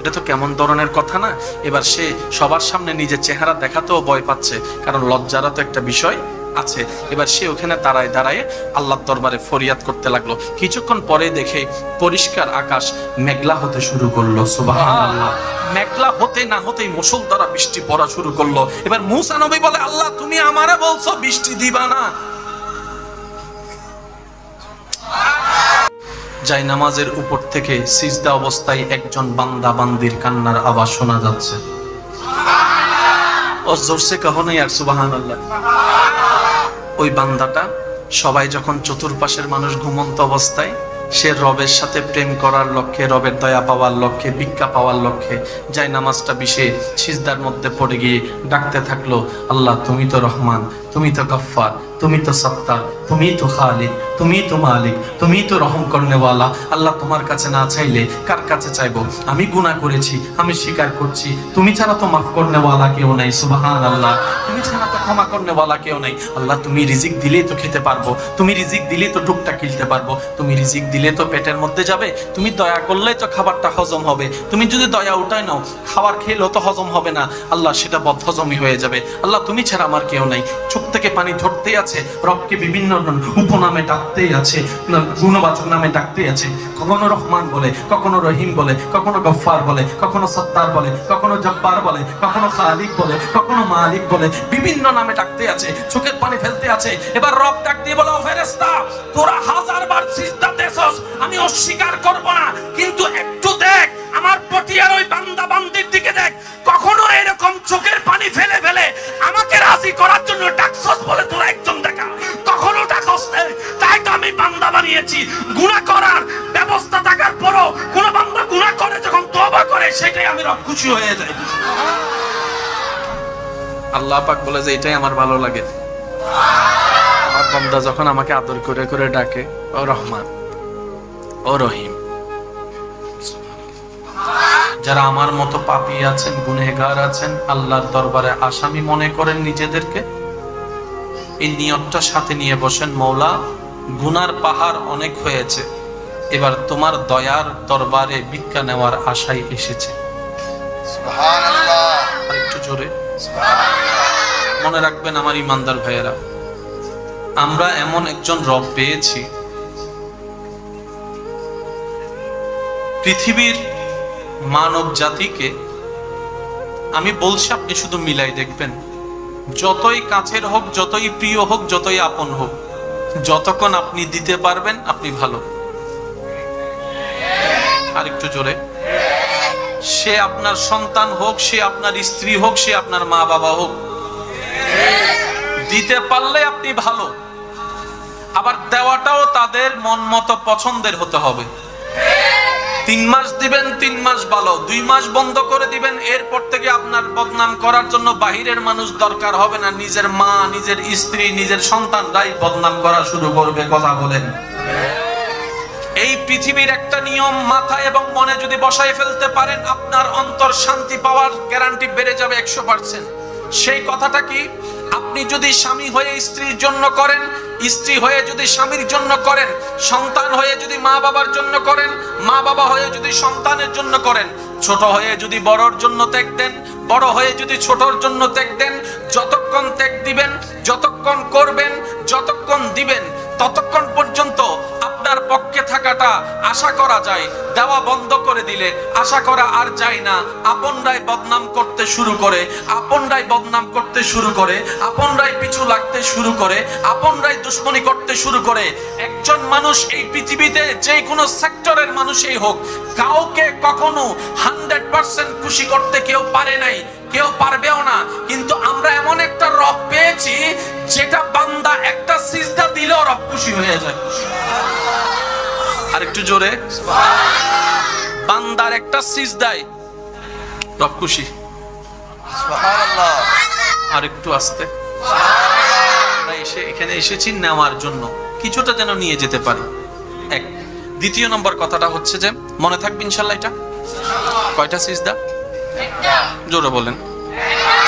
এটা তো কেমন ধরনের কথা না। এবার সে সবার সামনে নিজের চেহারা দেখাতেও ভয় পাচ্ছে, কারণ লজ্জারও তো একটা বিষয় আছে। এবার সে ওখানে দাঁড়ায় দাঁড়ায় আল্লাহর দরবারে ফরিয়াদ করতে লাগলো। কিছুক্ষণ পরে দেখে পরিষ্কার আকাশ মেঘলা হতে শুরু করলো। সুবহানাল্লাহ। মেঘলা হতে না হতেই মুষলধারে বৃষ্টি পড়া শুরু করলো। এবার মুসা নবী বলে, আল্লাহ তুমি আমারে বলছো বৃষ্টি দিবা না। যাই নামাজের উপর থেকে সিজদা অবস্থায় একজন বান্দা বান্দির কান্নার আওয়াজ শোনা যাচ্ছে। ও জোরসে কহো না ইয়ার সুবহানাল্লাহ। ওই বান্দাটা সবাই যখন চতুর্পাশের মানুষ ঘুমন্ত অবস্থায় সে রবের সাথে প্রেম করার লক্ষ্যে, রবের দয়া পাওয়ার লক্ষ্যে, ভিক্ষা পাওয়ার লক্ষ্যে যাই নামাজটা বিষে সিজদার মধ্যে পড়ে গিয়ে ডাকতে থাকলো, আল্লাহ তুমি তো রহমান, তুমি তো গফফার, তুমি তো সত্তার, তুমি তো খালিক, তুমি তো মালিক, তুমি তো রহম করনেওয়ালা। আল্লাহ তোমার কাছে না চাইলে কার কাছে চাইবো? আমি গুনাহ করেছি, আমি স্বীকার করছি, তুমি ছাড়া তো মাফ করনেওয়ালা কেউ নাই। সুবহানাল্লাহ। তুমি ছাড়া তো ক্ষমা করনেওয়ালা কেউ নাই। আল্লাহ তুমি রিজিক দিলেই তো খেতে পারবো, তুমি রিজিক দিলেই তো টুকটা কিনতে পারবো, তুমি রিজিক দিলে তো পেটের মধ্যে যাবে, তুমি দয়া করলেই তো খাবারটা হজম হবে, তুমি যদি দয়া উঠায় নাও খাবার খেলেও তো হজম হবে না, আল্লাহ সেটা বদহজমই হয়ে যাবে। আল্লাহ তুমি ছাড়া আমার কেউ নাই। চোখ থেকে পানি ঝরতেই আছে, আছে, রবকে বিভিন্ন উপনামে ডাকতেই আছে, গুণবাচক নামে ডাকতেই আছে। কখনো রহমান বলে, কখনো রহিম বলে, কখনো গফফার বলে, কখনো সত্তার বলে, কখনো জব্বার বলে, কখনো খালিক বলে, কখনো মালিক বলে, বিভিন্ন নামে ডাকতে আছে, চোখের পানি ফেলতে আছে। এবার রব ডাক দিয়ে বলে, ও ফেরেশতা, তোরা 1000 বার সিজদা দেছস, আমি অস্বীকার করব না, কিন্তু একটু দেখ আমার পটিয়ার ওই বান্দা বান্দির দিকে দেখ, কখনো এরকম চোখের পানি ফেলে ফেলে আমাকে রাজি করার জন্য ডাকছস বলে তোরা একজন দেখা, কখনো ডাকস না। তাই তো আমি বান্দা বানিয়েছি। গুনাহ করার ব্যবস্থা থাকার পরও কোন বান্দা গুনাহ করে যখন তওবা করে, সেটাই আমি রব খুশি হয়ে যাই। আল্লাহ পাক বলে যে এটাই আমার ভালো লাগে, আমার বান্দা যখন আমাকে আদর করে করে ডাকে, ও রহমান, ও রহিম। যারা আমার মতো পাপী আছেন, গুনেহগার আছেন, আল্লাহর দরবারে আসামি মনে করেন নিজেদেরকে, এই নিয়তটা সাথে নিয়ে বসেন, মওলা গুনার পাহাড় অনেক হয়েছে, এবার তোমার দয়ার দরবারে ভিক্ষা নেওয়ার আশায় এসেছে। সুবহানাল্লাহ। আর একটু জোরে সুবহানাল্লাহ। মনে রাখবেন আমার ইমানদার ভাইয়েরা, আমরা এমন একজন রব পেয়েছি, পৃথিবীর মানব জাতিকে আমি বলছি, আপনি শুধু মিলাই দেখবেন, যতই কাছের হোক, যতই প্রিয় হোক, যতই আপন হোক, যতক্ষণ আপনি দিতে পারবেন আপনি ভালো। আর একটু জোরে, সে আপনার সন্তান হোক, সে আপনার স্ত্রী হোক, সে আপনার মা বাবা হোক, দিতে পারলে আপনি ভালো। আবার দেওয়াটাও তাদের মন মতো পছন্দের হতে হবে। 3 মাস দিবেন, 3 মাস ভালো, 2 মাস বন্ধ করে দিবেন, এরপর থেকে আপনার বদনাম করার জন্য বাহিরের মানুষ দরকার হবে না, নিজের মা, নিজের স্ত্রী, নিজের সন্তানরাই বদনাম করা শুরু করবে। কথা বলেন। এই পৃথিবীর একটা নিয়ম মাথায় এবং মনে যদি বসায় ফেলতে পারেন, আপনার অন্তর শান্তি পাওয়ার গ্যারান্টি বেড়ে যাবে 100%। সেই কথাটা কি? আপনি যদি স্বামী হয়ে স্ত্রীর জন্য করেন, স্ত্রী হয়ে যদি স্বামীর জন্য করেন, সন্তান হয়ে যদি মা বাবার জন্য করেন, মা বাবা হয়ে যদি সন্তানের জন্য করেন, ছোট হয়ে যদি বড়র জন্য ত্যাগ দেন, বড় হয়ে যদি ছোটর জন্য ত্যাগ দেন, যতক্ষণ ত্যাগ দিবেন, যতক্ষণ করবেন, যতক্ষণ দিবেন, ততক্ষণ পর্যন্ত আপনার পক্ষে থাকাটা আশা করা যায়। দেওয়া বন্ধ করে দিলে আশা করা আর যায় না। আপনরাই বদনাম করতে শুরু করে, আপনরাই বদনাম করতে শুরু করে, আপনরাই পিছু লাগতে শুরু করে, আপনরাই দুশ্মনী করতে শুরু করে। একজন মানুষ এই পৃথিবীতে যে কোনো সেক্টরের মানুষই হোক, কাউকে কখনো 100% খুশি করতে কেউ পারে নাই, কেউ পারবেও না। কিন্তু আমরা এমন একটা রব পেয়েছি, যেটা বান্দা একটা সিজদা দিলেও রব খুশি হয়ে যায়। আর একটু জোরে, বান্দার একটা সিজদায় রব খুশি। সুবহানাল্লাহ। আর একটু আস্তে। আমরা এখানে এসেছি নেওয়ার জন্য, কিছুটা যেন নিয়ে যেতে পারি। এক। দ্বিতীয় নম্বর কথাটা হচ্ছে যে, মনে থাকবে ইনশাআল্লাহ, এটা কয়টা সিজদা? একটা। জোরে বলেন।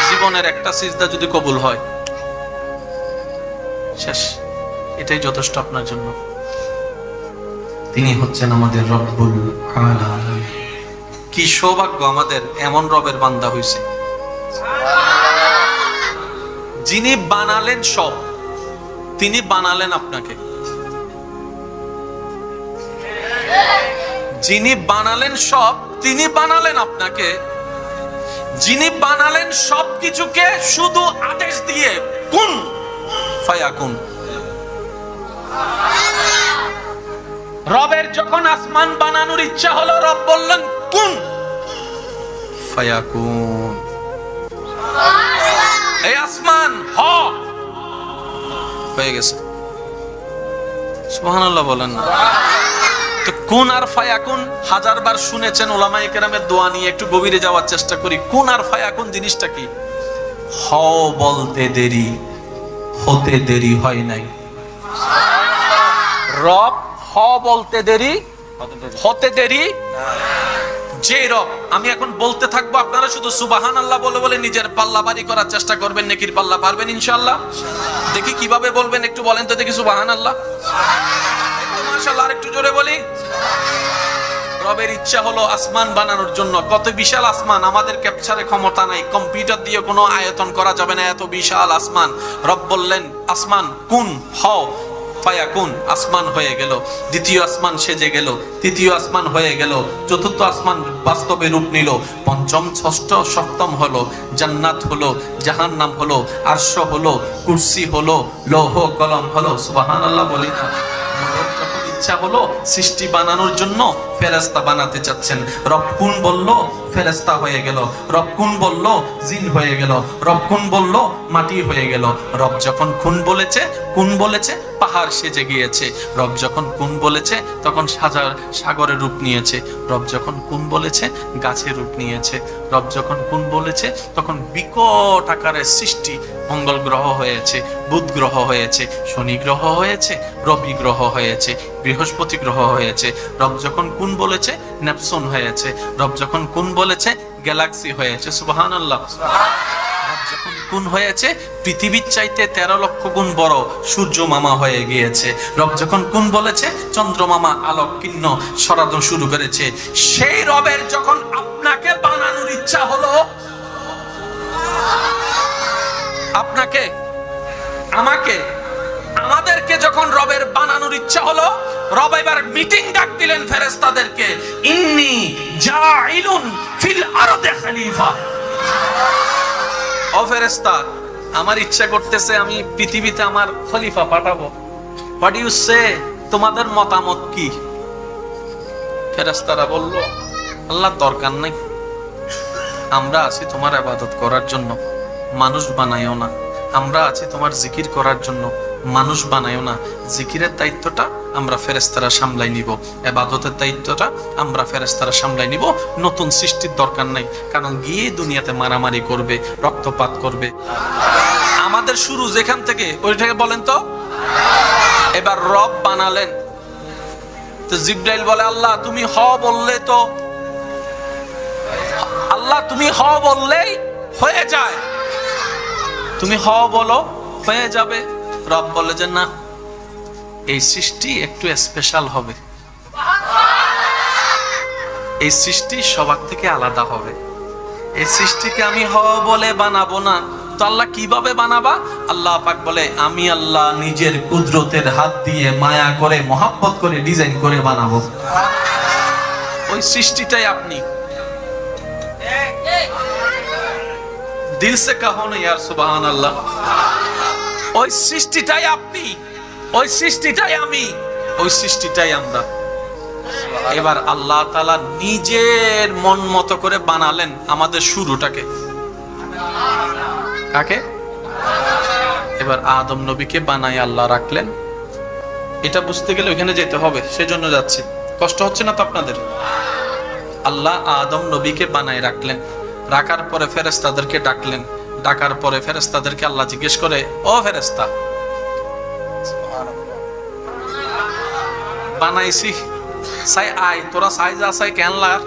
জীবনের একটা সিজদা যদি কবুল হয়, শেষ, এটাই যথেষ্ট আপনার জন্য। তিনি হচ্ছেন আমাদের রব্বুল আলামিন। কি সৌভাগ্য আমাদের, এমন রবের বান্দা হইছে, যিনি বানালেন সব। তিনি বানালেন আপনাকে, যিনি বানালেন সব, তিনি বানালেন আপনাকে, যিনি বানালেন সবকিছুকে শুধু আদেশ দিয়ে কুন ফায়াকুন। রবের যখন আসমান বানানোর ইচ্ছা হলো, রব বললেন কুন ফায়াকুন। এই আসমান হয়ে গেছে। সুবহানাল্লাহ বলেন না? তো কুন আর ফায়াকুন 1000 বার শুনেছেন উলামায়ে কেরামের দোয়া নিয়ে, একটু গভীরে যাওয়ার চেষ্টা করি। কুন আর ফায়াকুন জিনিসটা কি? হও বলতে দেরি, হতে দেরি হয় নাই। রব হ বলতে দেরি, হতে দেরি। যে রব, আমি এখন বলতে থাকবো, আপনারা শুধু সুবহানাল্লাহ বলে বলে নিজের পাল্লা ভারী করার চেষ্টা করবেন। নেকির পাল্লা পারবেন ইনশাআল্লাহ? দেখি কিভাবে বলবেন, একটু বলেন তো দেখি। সুবহানাল্লাহ, মাশাআল্লাহ। আর একটু জোরে বলি। রবের ইচ্ছা হলো আসমান বানানোর জন্য। কত বিশাল আসমান, আমাদের ক্যাপচারে ক্ষমতা নাই, কম্পিউটার দিয়ে কোনো আয়তন করা যাবে না, এত বিশাল আসমান। রব বললেন আসমান কুন হও, ফায়াকুন, আসমান হয়ে গেল। দ্বিতীয় আসমান সেজে গেল, তৃতীয় আসমান হয়ে গেল, চতুর্থ আসমান বাস্তবে রূপ নিল, পঞ্চম ষষ্ঠ সপ্তম হলো, জান্নাত হলো, জাহান্নাম হলো, আরশ হলো, কুরসি হলো, লৌহ কলম হলো। সুবহানাল্লাহ বলি না? যখন ইচ্ছা হলো সৃষ্টি বানানোর জন্য ফেরেশতা বানাতে চাচ্ছেন, রব কুন বলল ফেরেশতা হয়ে গেল, রব কুন বলল জিন হয়ে গেল, রব কুন বলল মাটি হয়ে গেল। রব যখন কুন বলেছে পাহাড় সেজে গিয়েছে। রব যখন কুন বলেছে তখন সাগরের রূপ নিয়েছে। রব যখন কুন বলেছে গাছের রূপ নিয়েছে। রব যখন কুন বলেছে তখন বিকট আকারের সৃষ্টি, মঙ্গল গ্রহ হয়েছে, বুধ গ্রহ হয়েছে, শনি গ্রহ হয়েছে, রবি গ্রহ হয়েছে, বৃহস্পতি গ্রহ হয়েছে। রব যখন কুন বলেছে নেপচুন হয়েছে। রব যখন কুন বলেছে গ্যালাক্সি হয়েছে। সুবহানাল্লাহ। যখন কুন হয়েছে পৃথিবীর চাইতে 13 লক্ষ গুণ বড় সূর্য মামা হয়ে গিয়েছে। রব যখন কুন বলেছে চন্দ্রমামা আলোক কিন্ন সরানো শুরু করেছে। সেই রবের যখন আপনাকে বানানোর ইচ্ছা হলো, আপনাকে, আমাকে, আমাদেরকে যখন রবের বানানোর ইচ্ছা হলো, রব এবার মিটিং ডাক দিলেন ফেরেশতাদেরকে, ইন্নী জাইলুন ফিল আরদি খলিফা। ও ফেরেশতা, আমার ইচ্ছা করতেছে আমি পৃথিবীতে আমার খলিফা পাঠাবো। হোয়াট ইউ সে, তোমাদের মতামত কি? ফেরেশতারা বলল, আল্লাহ দরকার নাই, আমরা আছি তোমার ইবাদত করার জন্য, মানুষ বানাইও না। আমরা আছি তোমার জিকির করার জন্য, মানুষ বানাইও না। জিকিরের দায়িত্বটা আমরা ফেরেশতারা সামলাই নিব, ইবাদতের দায়িত্বটা আমরা ফেরেশতারা সামলাই নিব। নতুন সৃষ্টির দরকার নাই, কারণ গিয়ে দুনিয়াতে মারামারি করবে, রক্তপাত করবে। আমাদের শুরু যেখান থেকে, ওইটাকে বলেন তো। এবার রব বানালেন, তো জিবরাইল বলে, আল্লাহ তুমি হ বললে তো, আল্লাহ তুমি হ বললেই হয়ে যায়, তুমি হ বলো হয়ে যাবে। রব বলে যে না, এই সৃষ্টি একটু স্পেশাল হবে, এই সৃষ্টি সবার থেকে আলাদা হবে। এই সৃষ্টিকে আমি হ বলে বানাবো না। তো আল্লাহ কিভাবে বানাবা? আল্লাহ পাক বলে, আমি আল্লাহ নিজের কুদরতের হাত দিয়ে মায়া করে মহব্বত করে ডিজাইন করে বানাবো। ওই সৃষ্টিটাই আপনি। দিল সে কাহো না ইয়ার সুবহানাল্লাহ। ওই সৃষ্টিটাই আপনি, ওই সৃষ্টিটাই আমি, ওই সৃষ্টিটাই আমরা। এবার আল্লাহ তাআলা নিজের মন মতো করে বানালেন আমাদের শুরুটাকে। কাকে? এবার আদম নবীকে বানাই আল্লাহ রাখলেন। এটা বুঝতে গেলে ওখানে যেতে হবে, সেজন্য যাচ্ছি। কষ্ট হচ্ছে না তো আপনাদের? আল্লাহ আদম নবীকে বানাই রাখলেন, রাখার পরে ফেরেশতাদেরকে ডাকলেন। ডাকার পরে ফেরেশতাদেরকে আল্লাহ জিজ্ঞেস করে, ও ফেরেশতা, বানাইছি সাই আই, তোরা সাই যা সাই কেন লাগ?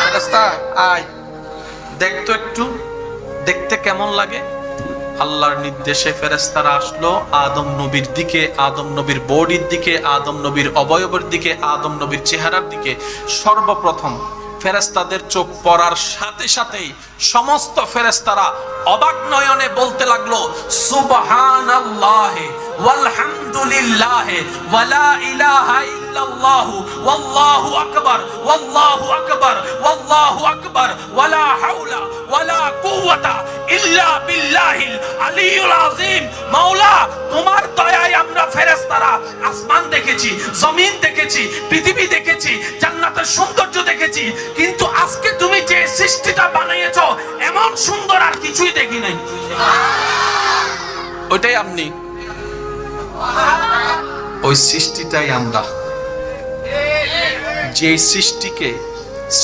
ফেরেশতা আয়, দেখতো একটু, দেখতে কেমন লাগে। আল্লাহর নির্দেশে ফেরেশতারা আসলো আদম নবীর দিকে, আদম নবীর বডির দিকে, আদম নবীর অবয়বের দিকে, আদম নবীর চেহারার দিকে। সর্বপ্রথম ফেরেশতাদের চোখ পড়ার সাথে সাথেই সমস্ত ফেরেশতারা অবাক নয়নে বলতে লাগলো, সুবহানাল্লাহি ওয়ালহামদুলিল্লাহি ওয়ালা ইলাহা ইল্লাল্লাহু ওয়াল্লাহু আকবার ওয়াল্লাহু আকবার ওয়াল্লাহু আকবার ওয়ালা হাওলা ওয়ালা কুওয়াতা ইল্লা বিল্লাহিল আলিয়্যুল আযীম। মাওলা, তোমার দয়ায় আমরা ফেরেশতারা আসমান দেখেছি, জমিন দেখেছি, পৃথিবী দেখেছি, জান্নাতের সৌন্দর্য দেখেছি, কিন্তু আজকে তুমি যে সৃষ্টিটা বানিয়েছো এমন সুন্দর আর কিছুই দেখি নাই। ওইটাই আপনি, ওই সৃষ্টিটাই আমরা। যে সৃষ্টিকে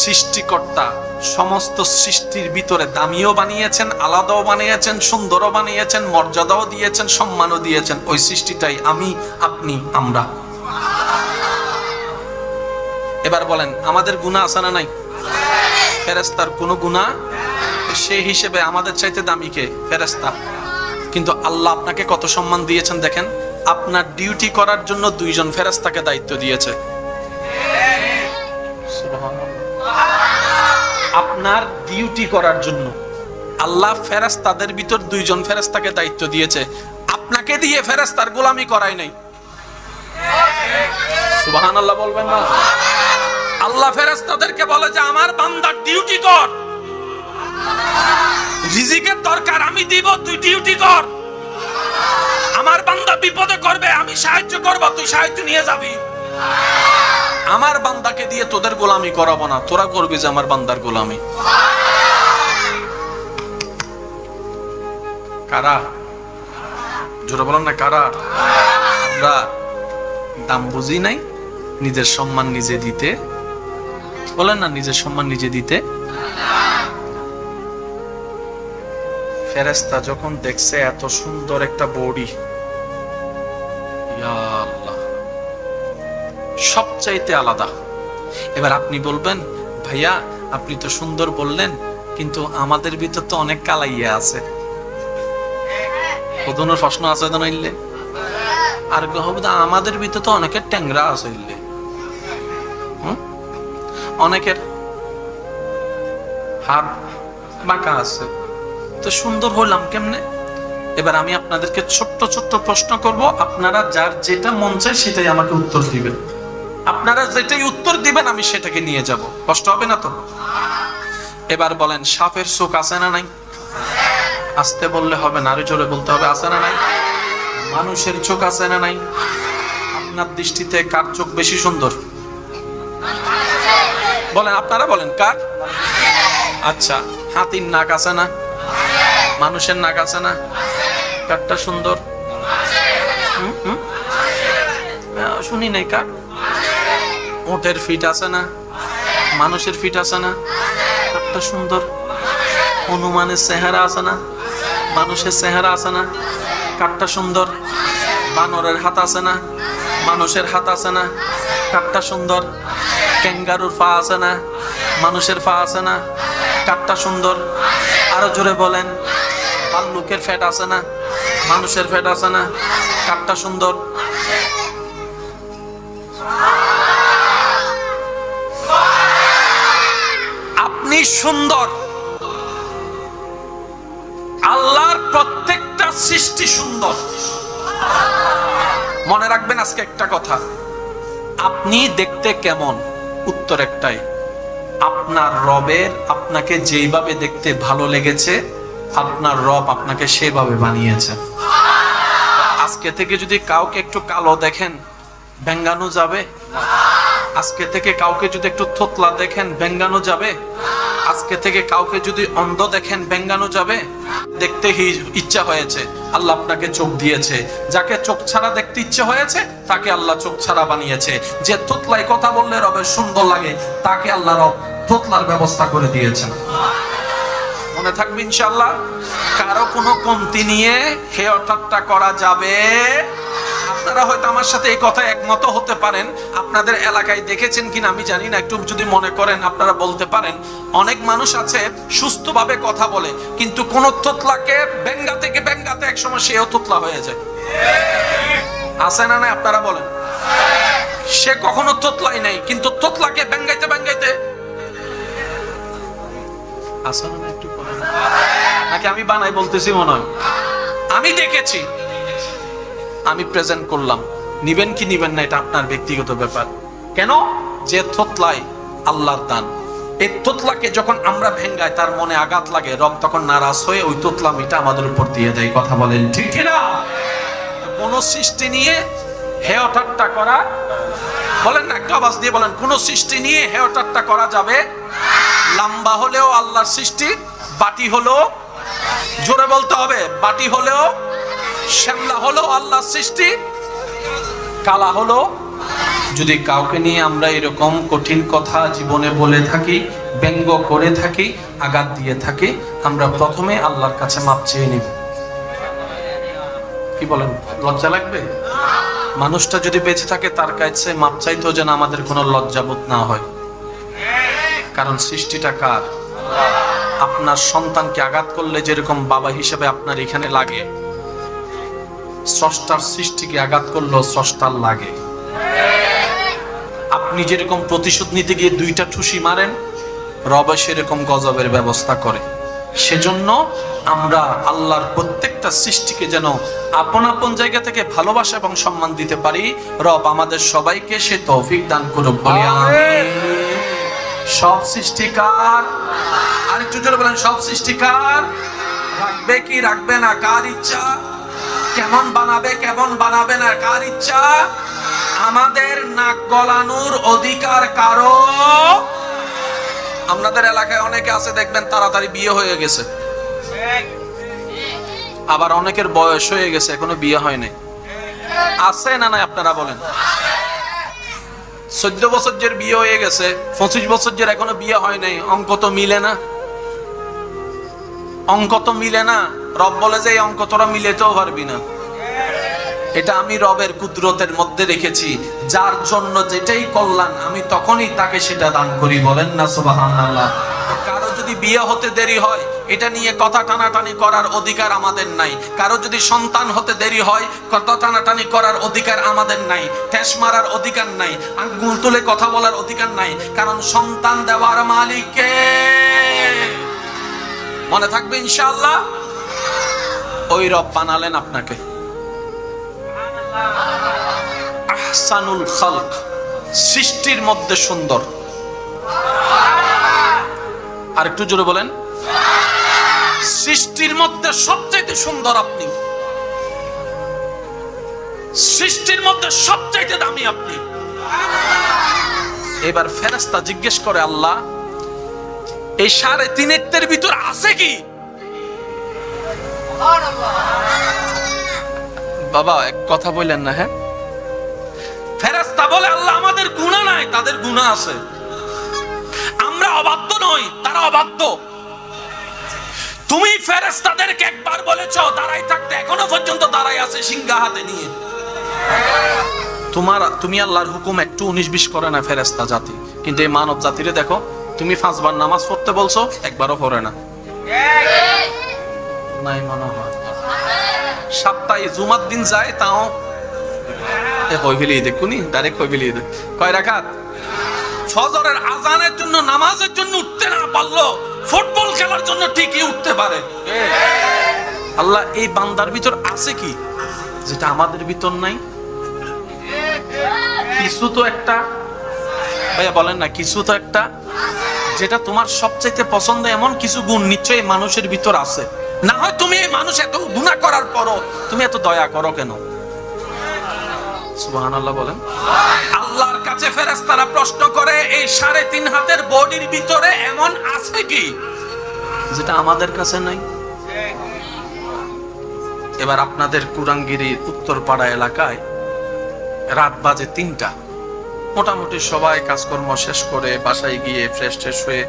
সৃষ্টিকর্তা সমস্ত সৃষ্টির ভিতরে দামিও বানিয়েছেন, আলাদাও বানিয়েছেন, সুন্দরও বানিয়েছেন, মর্যাদাও দিয়েছেন, সম্মানও দিয়েছেন, ওই সৃষ্টিটাই আমি, আপনি, আমরা। এবার বলেন, আমাদের গুনাহ আছে না নাই? ফেরেশতার কোনো গুনাহ, সেই হিসেবে আমাদের চাইতে দামি কে? ফেরেশতা। কিন্তু আল্লাহ আপনাকে কত সম্মান দিয়েছেন দেখেন। আপনার ডিউটি করার জন্য 2 জন ফেরেশতাকে দায়িত্ব দিয়েছে। আপনার ডিউটি করার জন্য আল্লাহ ফেরেশতাদের ভিতর 2 জন ফেরেশতাকে দায়িত্ব দিয়েছে। আপনাকে দিয়ে ফেরেশতার গোলামি করাই নাই। সুবহানাল্লাহ বলবেন না? আল্লাহ ফেরেশতাদেরকে বলে যে আমার বান্দার ডিউটি কর, রিজিকের দরকার আমি দিব, তুই ডিউটি কর। আমার বান্দা বিপদে করবে, আমি সাহায্য করব, তুই সাহায্য নিয়ে যাবি। আমার বান্দাকে দিয়ে তোদের গোলামি করাবো না, তোরা করবি যে আমার বান্দার গোলামি। কারা? জোরে বলেন না কারা? আমরা দাম বুঝি নাই, নিজের সম্মান নিজে দিতে, বলেন না নিজের সম্মান নিজে দিতে। ফেরেশতা যখন দেখছে এত সুন্দর একটা বডি, ইয়া আল্লাহ, সবচাইতে আলাদা। এবার আপনি বলবেন ভাইয়া আপনি তো সুন্দর বললেন, কিন্তু আমাদের ভিতর তো অনেক কালাইয়া আছে। কতনোর প্রশ্ন আছে তো নইলে আর আমাদের ভিতর তো অনেকের ট্যাংরা আছে, অনেকের হাত বাঁকা আছে, তো সুন্দর হইলাম কেমনে? এবার আমি আপনাদেরকে ছোট্ট ছোট্ট প্রশ্ন করব, আপনারা যার যেটা মন চায় সেটাই আমাকে উত্তর দিবেন। আপনারা যেটাই উত্তর দিবেন আমি সেটাকে নিয়ে যাব, কষ্ট হবে না তো? এবার বলেন সাপের চোখ আছে না নাই? আস্তে বললে হবে না, আরো জোরে বলতে হবে, আছে না নাই? মানুষের চোখ আছে না নাই? আপনার দৃষ্টিতে কার চোখ বেশি সুন্দর? বলেন, আপনারা বলেন কার? আচ্ছা, হাতির নাক আছে না? মানুষের নাক আছে না? কারটা সুন্দর? শুনি নাই কার? উটের ফিট আছে না? মানুষের ফিট আছে না? কারটা সুন্দর? হনুমানের চেহারা আছে না? মানুষের চেহারা আছে না? কারটা সুন্দর? বানরের হাত আছে না? মানুষের হাত আছে না? কারটা সুন্দর? ক্যাঙ্গারুর পা আছে না? মানুষের পা আছে না? কারটা সুন্দর? আরো জোরে বলেন। ভাল্লুকের ফ্যাট আছে না? মানুষের ফ্যাট আছে না? কারটা সুন্দর? আপনি সুন্দর, আল্লাহর প্রত্যেকটা সৃষ্টি সুন্দর। মনে রাখবেন আজকে একটা কথা, আপনি দেখতে কেমন? উত্তর একটাই, আপনার রবের আপনাকে যেইভাবে দেখতে ভালো লেগেছে আপনার রব আপনাকে সেভাবে বানিয়েছে। আজকে থেকে যদি কাউকে একটু কালো দেখেন ব্যঙ্গানো যাবে? আজকে থেকে কাউকে যদি একটু থোতলা দেখেন ব্যঙ্গানো যাবে? আজকে থেকে কাউকে যদি অন্ধ দেখেন ব্যঙ্গানো যাবে? দেখতে ইচ্ছা হয়েছে, আল্লাহ আপনাকে চোখ দিয়েছে। যাকে চোখ ছাড়া দেখতে ইচ্ছে হয়েছে তাকে আল্লাহ চোখ ছাড়া বানিয়েছে। যে থোতলায় কথা বললে রবের সুন্দর লাগে তাকে আল্লাহ রব থোতলার ব্যবস্থা করে দিয়েছেন। মনে থাকবে ইনশাআল্লাহ। কারো কোনো কমতি নিয়ে হেয় ঠাট্টা করা যাবে। আপনারা হয়তো আমার সাথে এই কথা একমত হতে পারেন, আপনাদের এলাকায় দেখেছেন কিনা আমি জানি না, একটু যদি মনে করেন আপনারা বলতে পারেন। অনেক মানুষ আছে সুস্থভাবে কথা বলে, কিন্তু কোন তোতলাকে ব্যঙ্গাতে একসময় সেও তোতলা হয়ে যায়। আছে না? না আপনারা বলেন। সে কখনো তোতলাই নাই, কিন্তু তোতলাকে ব্যঙ্গাইতে আছে না? একটু নাকি আমি বানাই বলতেছি মনে হয়? আমি দেখেছি, আমি প্রেজেন্ট করলাম। নিবেন কি নিবেন না এটা আপনার ব্যক্তিগত ব্যাপার। কেন? যে থোতলায় আল্লাহর দান, এই তোতলাকে যখন আমরা ভেঙ্গাই তার মনে আঘাত লাগে, রব তখন নারাজ হয়ে ওই তোতলামিটা আমাদের উপর দিয়ে দেয়। কথা বলেন ঠিক কিনা? কোন সৃষ্টি নিয়ে হেয় ঠাট্টা করা, বলেন না একটা আওয়াজ দিয়ে বলেন, কোন সৃষ্টি নিয়ে হেয় ঠাট্টা করা যাবে? লম্বা হলেও আল্লাহর সৃষ্টি, বাটি হলো, জোরে বলতে হবে, বাটি হলেও, শ্যামলা হলো আল্লাহর সৃষ্টি, কালা হলো। যদি কাউকে নিয়ে আমরা এরকম কঠিন কথা জীবনে বলে থাকি, ব্যঙ্গ করে থাকি, আঘাত দিয়ে থাকি, আমরা প্রথমে আল্লাহর কাছে মাপ চেয়ে নিব। কি বলেন? লজ্জা লাগবে? মানুষটা যদি বেঁচে থাকে তার কাছে মাপ চাইতেও যেন আমাদের কোনো লজ্জাবোধ না হয়। কারণ সৃষ্টিটা কার? আপনার সন্তানকে আঘাত করলে যেরকম বাবা হিসেবে আপনার এখানে লাগে, স্রষ্টার সৃষ্টিকে আঘাত করলেও স্রষ্টার লাগে। আপনি যেরকম প্রতিশোধ নিতে গিয়ে দুইটা ঠুসি মারেন, রব সেরকম গজবের ব্যবস্থা করে। সেজন্য আমরা আল্লাহর প্রত্যেকটা সৃষ্টিকে যেন আপন আপন জায়গা থেকে ভালোবাসা এবং সম্মান দিতে পারি। রব আমাদের সবাইকে সে তৌফিক দান করুক, বলি আমিন। সব সৃষ্টিকার, আরেকটু জোরে বলেন, সব সৃষ্টিকার। রাখবে কি রাখবে না কার ইচ্ছা, কেমন বানাবে কেমন বানাবে না কার ইচ্ছা। আমাদের নাক গলানোর অধিকার কারো। আপনাদের এলাকায় অনেকে আছে দেখবেন তাড়াতাড়ি বিয়ে হয়ে গেছে, আবার অনেকের বয়স হয়ে গেছে এখনো বিয়ে হয়নি। আছে না নাই আপনারা বলেন? 14 বছর যে বিয়ে হয়ে গেছে, 25 বছর যে এখনো বিয়ে হয় নাই। অঙ্ক তো মিলে না, অঙ্ক তো মিলে না। রব বলে যে এই অঙ্ক তোরা মিলেতেও পারবি না। এটা আমি রবের কুদরতের মধ্যে রেখেছি, যার জন্য যেটাই কল্যাণ আমি তখনই তাকে সেটা দান করি। বলেন না সুবহানাল্লাহ। কারো যদি বিয়ে হতে দেরি হয়, এটা নিয়ে কথা টানাটানি করার অধিকার আমাদের নাই। কারো যদি সন্তান হতে দেরি হয়, কথা টানাটানি করার অধিকার আমাদের নাই। ঠেস মারার অধিকার নাই, আঙ্গুল তুলে কথা বলার অধিকার নাই। কারণ সন্তান দেওয়ার মালিক কে? মনে থাকবে ইনশাআল্লাহ। ওই রব বানালেন আপনাকে। আহসানুল খালক, সৃষ্টির মধ্যে সুন্দর। আর একটু জোরে বলেন, সৃষ্টির মধ্যে সবচাইতে সুন্দর আপনি, সৃষ্টির মধ্যে সবচাইতে দামি আপনি। এবার ফেরেশতা জিজ্ঞেস করে, আল্লাহ এই 3.5 ভিতর আছে কি? বাবা এক কথা বললেন না। হ্যাঁ, ফেরেশতা বলে আল্লাহ আমাদের গুনাহ নাই, তাদের গুনাহ আছে। আমরা অবাধ্য নই, তারা অবাধ্য। তুমি ফেরেশতাদেরকে একবার বলেছো দাঁড়াই থাকতে, এখনো পর্যন্ত দাঁড়াই আছে সিংহা হাতে নিয়ে। তুমি আল্লাহর হুকুম একটু 19-20 করে না ফেরেশতা জাতি, কিন্তু এই মানব জাতিরে দেখো, তুমি 5 বার নামাজ পড়তে বলছো, একবারও পড়ে না। নাই মনে হয় সপ্তাহে জুমার দিন যায়, তাও কয় রাকাত? ফজরের আজানের জন্য নামাজের জন্য উঠতে না পারলো, ফুটবল খেলার জন্য ঠিকই উঠতে পারে। আল্লাহ এই বান্দার ভিতর আছে কি যেটা আমাদের ভিতর নাই? কিছু তো একটা, ভাইয়া বলেন না, কিছু তো একটা যেটা তোমার সবচাইতে পছন্দ, এমন কিছু গুণ নিশ্চয়ই মানুষের ভিতর আছে। না হয় তুমি এই মানুষ এত গুনাহ করার পরও তুমি এত দয়া করো কেন? সুবহানাল্লাহ বলেন। আল্লাহর কাছে ফেরেশতারা প্রশ্ন করে, এই 3.5 হাতের বডির ভিতরে এমন আছে কি যেটা আমাদের কাছে নাই? এবার আপনাদের কুরাঙ্গিরির উত্তরপাড়া এলাকায় রাত বাজে 3টা। মোটামুটি সবাই কাজকর্ম শেষ করে বাসায় গিয়ে ফ্রেশ ট্রেশ হয়ে,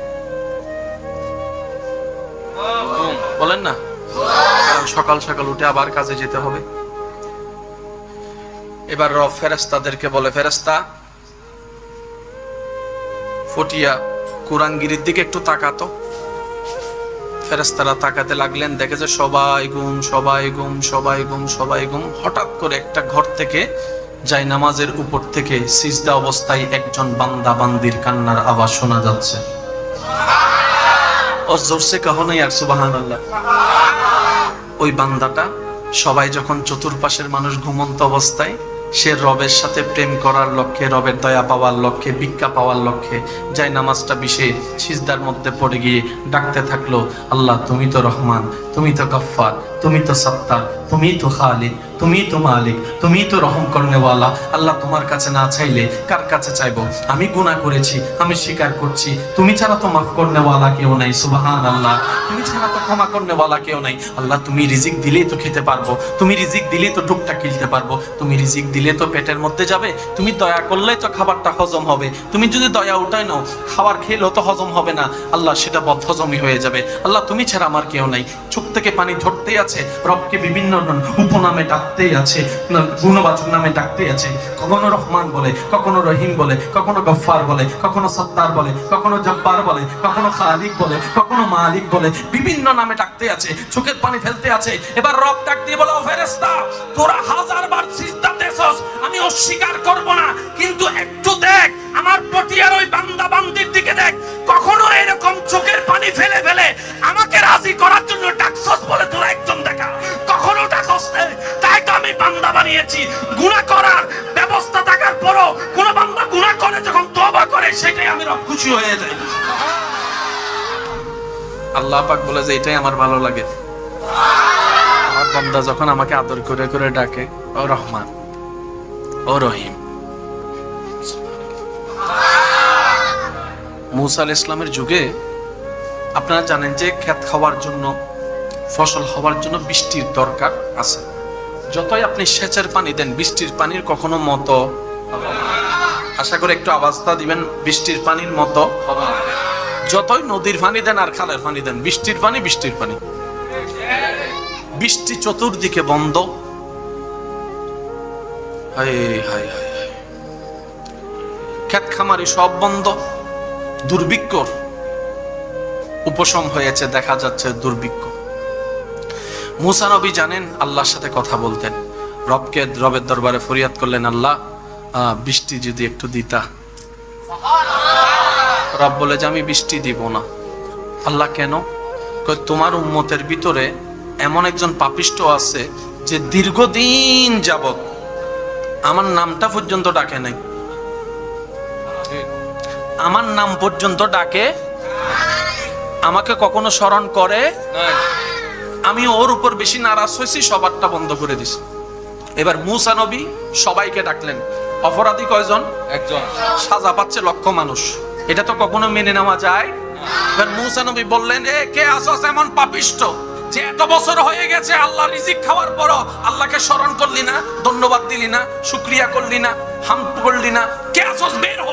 বলেন না, সকাল সকাল উঠে আবার কাজে যেতে হবে। এবার রব ফেরেশতাদেরকে বলে, ফেরেশতা ফটিয়া কুরাঙ্গিরির দিকে একটু তাকাতো। ফেরেশতারা তাকাতে লাগলেন, দেখে যে সবাই ঘুম, সবাই ঘুম, সবাই ঘুম, সবাই ঘুম। হঠাৎ করে একটা ঘর থেকে যাই নামাজের উপর থেকে সিজদা অবস্থায় একজন বান্দা বান্দির কান্নার আওয়াজ শোনা যাচ্ছে। ও জোরসে কাহো নাই আর সুবহানাল্লাহ। ওই বান্দাটা, সবাই যখন চতুর্পাশের মানুষ ঘুমন্ত অবস্থায়, সে রবের সাথে প্রেম করার লক্ষ্যে, রবের দয়া পাওয়ার লক্ষ্যে, ভিক্ষা পাওয়ার লক্ষ্যে যাই নামাজটা বিশে সিজদার মধ্যে পড়ে গিয়ে ডাকতে থাকলো, আল্লাহ তুমি তো রহমান, তুমি তো গফফার, তুমি তো সত্তার, তুমি তো খালিক, তুমি তো মালিক, তুমি তো রহম করনেওয়ালা। আল্লাহ তোমার কাছে না চাইলে কার কাছে চাইবো? আমি গুনাহ করেছি, আমি স্বীকার করছি, তুমি ছাড়া তো মাফ করনেওয়ালা কেউ নাই। সুবহানাল্লাহ। তুমি ছাড়া তো ক্ষমা করনেওয়ালা কেউ নাই। আল্লাহ তুমি রিজিক দিলেই তো খেতে পারবো, তুমি রিজিক দিলেই তো টুকটা কিনতে পারবো, তুমি রিজিক দিলে তো পেটের মধ্যে যাবে, তুমি দয়া করলেই তো খাবারটা হজম হবে, তুমি যদি দয়া উঠাই নাও খাবার খেলেও তো হজম হবে না। আল্লাহ সেটা বদহজমই হয়ে যাবে। আল্লাহ তুমি ছাড়া আমার কেউ নাই। চোখ থেকে পানি ঝরতেই আছে, রবকে বিভিন্ন উপনামে ডাকতেই আছে, গুণবাচক নামে ডাকতেই আছে। কখনো রহমান বলে, কখনো রহিম বলে, কখনো গফফার বলে, কখনো সত্তার বলে, কখনো জব্বার বলে, কখনো খালিক বলে, কখনো মালিক বলে, বিভিন্ন নামে ডাকতে আছে, চোখের পানি ফেলতে আছে। এবার রব ডাক দিয়ে বলে, ও ফেরেশতা, তোরা 1000বার সিজদা দেছস, আমি অস্বীকার করব না, কিন্তু একটু দেখ আমার পটিয়ার ওই বান্দা বান্দির দিকে দেখ, কখনো এরকম চোখের পানি ফেলে ফেলে আমাকে রাজি করার জন্য ডাকছস বলে তোরা একজন দেখা, কখনো ডাকস না। তাই তো আমি বান্দা বানিয়েছি। গুনাহ করার ব্যবস্থা থাকার পরও কোন বান্দা গুনাহ করে যখন তওবা করে, সেটাই আমি রব খুশি হয়ে যাই। আল্লাহ পাক বলে যে এটাই আমার ভালো লাগে, আমার বান্দা যখন আমাকে আদর করে করে ডাকে, ও রহমান, ও রহিম। মুসা আলাইহিস ইসলামের যুগে আপনারা জানেন যে ক্ষেত খাওয়ার জন্য, ফসল হওয়ার জন্য বৃষ্টির দরকার আছে। যতই আপনি সেচের পানি দেন, বৃষ্টির পানির কখনো মতো, আশা করে একটু আওয়াজটা দিবেন, বৃষ্টির পানির মতো। যতই নদীর পানি দেন আর খালের পানি দেন, বৃষ্টির পানি বৃষ্টির পানি। বৃষ্টি চতুর্দিকে বন্ধ, হায় হায় হায়, ক্ষেত খামারি সব বন্ধ, দুর্ভিক্ষর উপশম হয়েছে, দেখা যাচ্ছে দুর্ভিক্ষ। মুসা নবী জানেন আল্লাহর সাথে কথা বলতেন, রবের দরবারে ফরিয়াদ করলেন, আল্লাহ বৃষ্টি যদি একটু দিতা। রব বলে যে আমি বৃষ্টি দিব না। আল্লাহ কেন? তোমার উম্মতের ভিতরে এমন একজন পাপিষ্ট আছে যে দীর্ঘদিন যাবত আমার নামটা পর্যন্ত ডাকে নাই, আমার নাম পর্যন্ত ডাকে, আমাকে কখনো স্মরণ করে নাই। আমি ওর উপর বেশি নারাজ হয়েছি, সবারটা বন্ধ করে দিছি। এবার মুসা নবী সবাইকে ডাকলেন। অপরাধী কয়জন? একজন। সাজা পাচ্ছে লক্ষ মানুষ, এটা তো কখনো মেনে নেওয়া যায়। এবার মুসা নবী বললেন, এ কে আসস এমন পাপিষ্ট যে এত বছর হয়ে গেছে আল্লাহ রিজিক খাওয়ার পরও আল্লাহকে স্মরণ করলি না, ধন্যবাদ দিলি না, শুকরিয়া করলি না, হামদ করলি না, কে আসস, বের হ।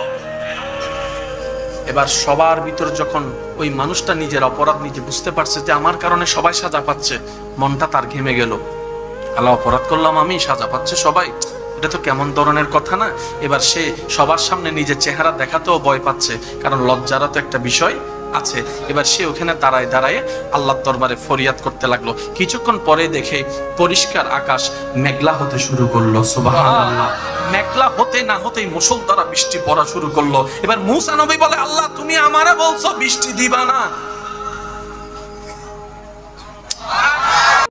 এবার সবার ভিতর যখন ওই মানুষটা নিজের অপরাধ নিজে বুঝতে পারছে যে আমার কারণে সবাই সাজা পাচ্ছে, মনটা তার ঘেমে গেল। আল্লাহ, অপরাধ করলাম আমি, সাজা পাচ্ছে সবাই, এটা তো কেমন ধরনের কথা না। এবার সে সবার সামনে নিজের চেহারা দেখাতেও ভয় পাচ্ছে, কারণ লজ্জারও তো একটা বিষয় আছে। এবার সে ওখানে দাঁড়ায় দাঁড়ায় আল্লাহর দরবারে ফরিয়াদ করতে লাগলো। কিছুক্ষণ পরে দেখে পরিষ্কার আকাশ মেঘলা হতে শুরু করলো। সুবহানাল্লাহ। মেঘলা হতে না হতেই মুষলধারা বৃষ্টি পড়া শুরু করলো। এবার মুসা নবী বলে, আল্লাহ তুমি আমারে বলছো বৃষ্টি দিবা না,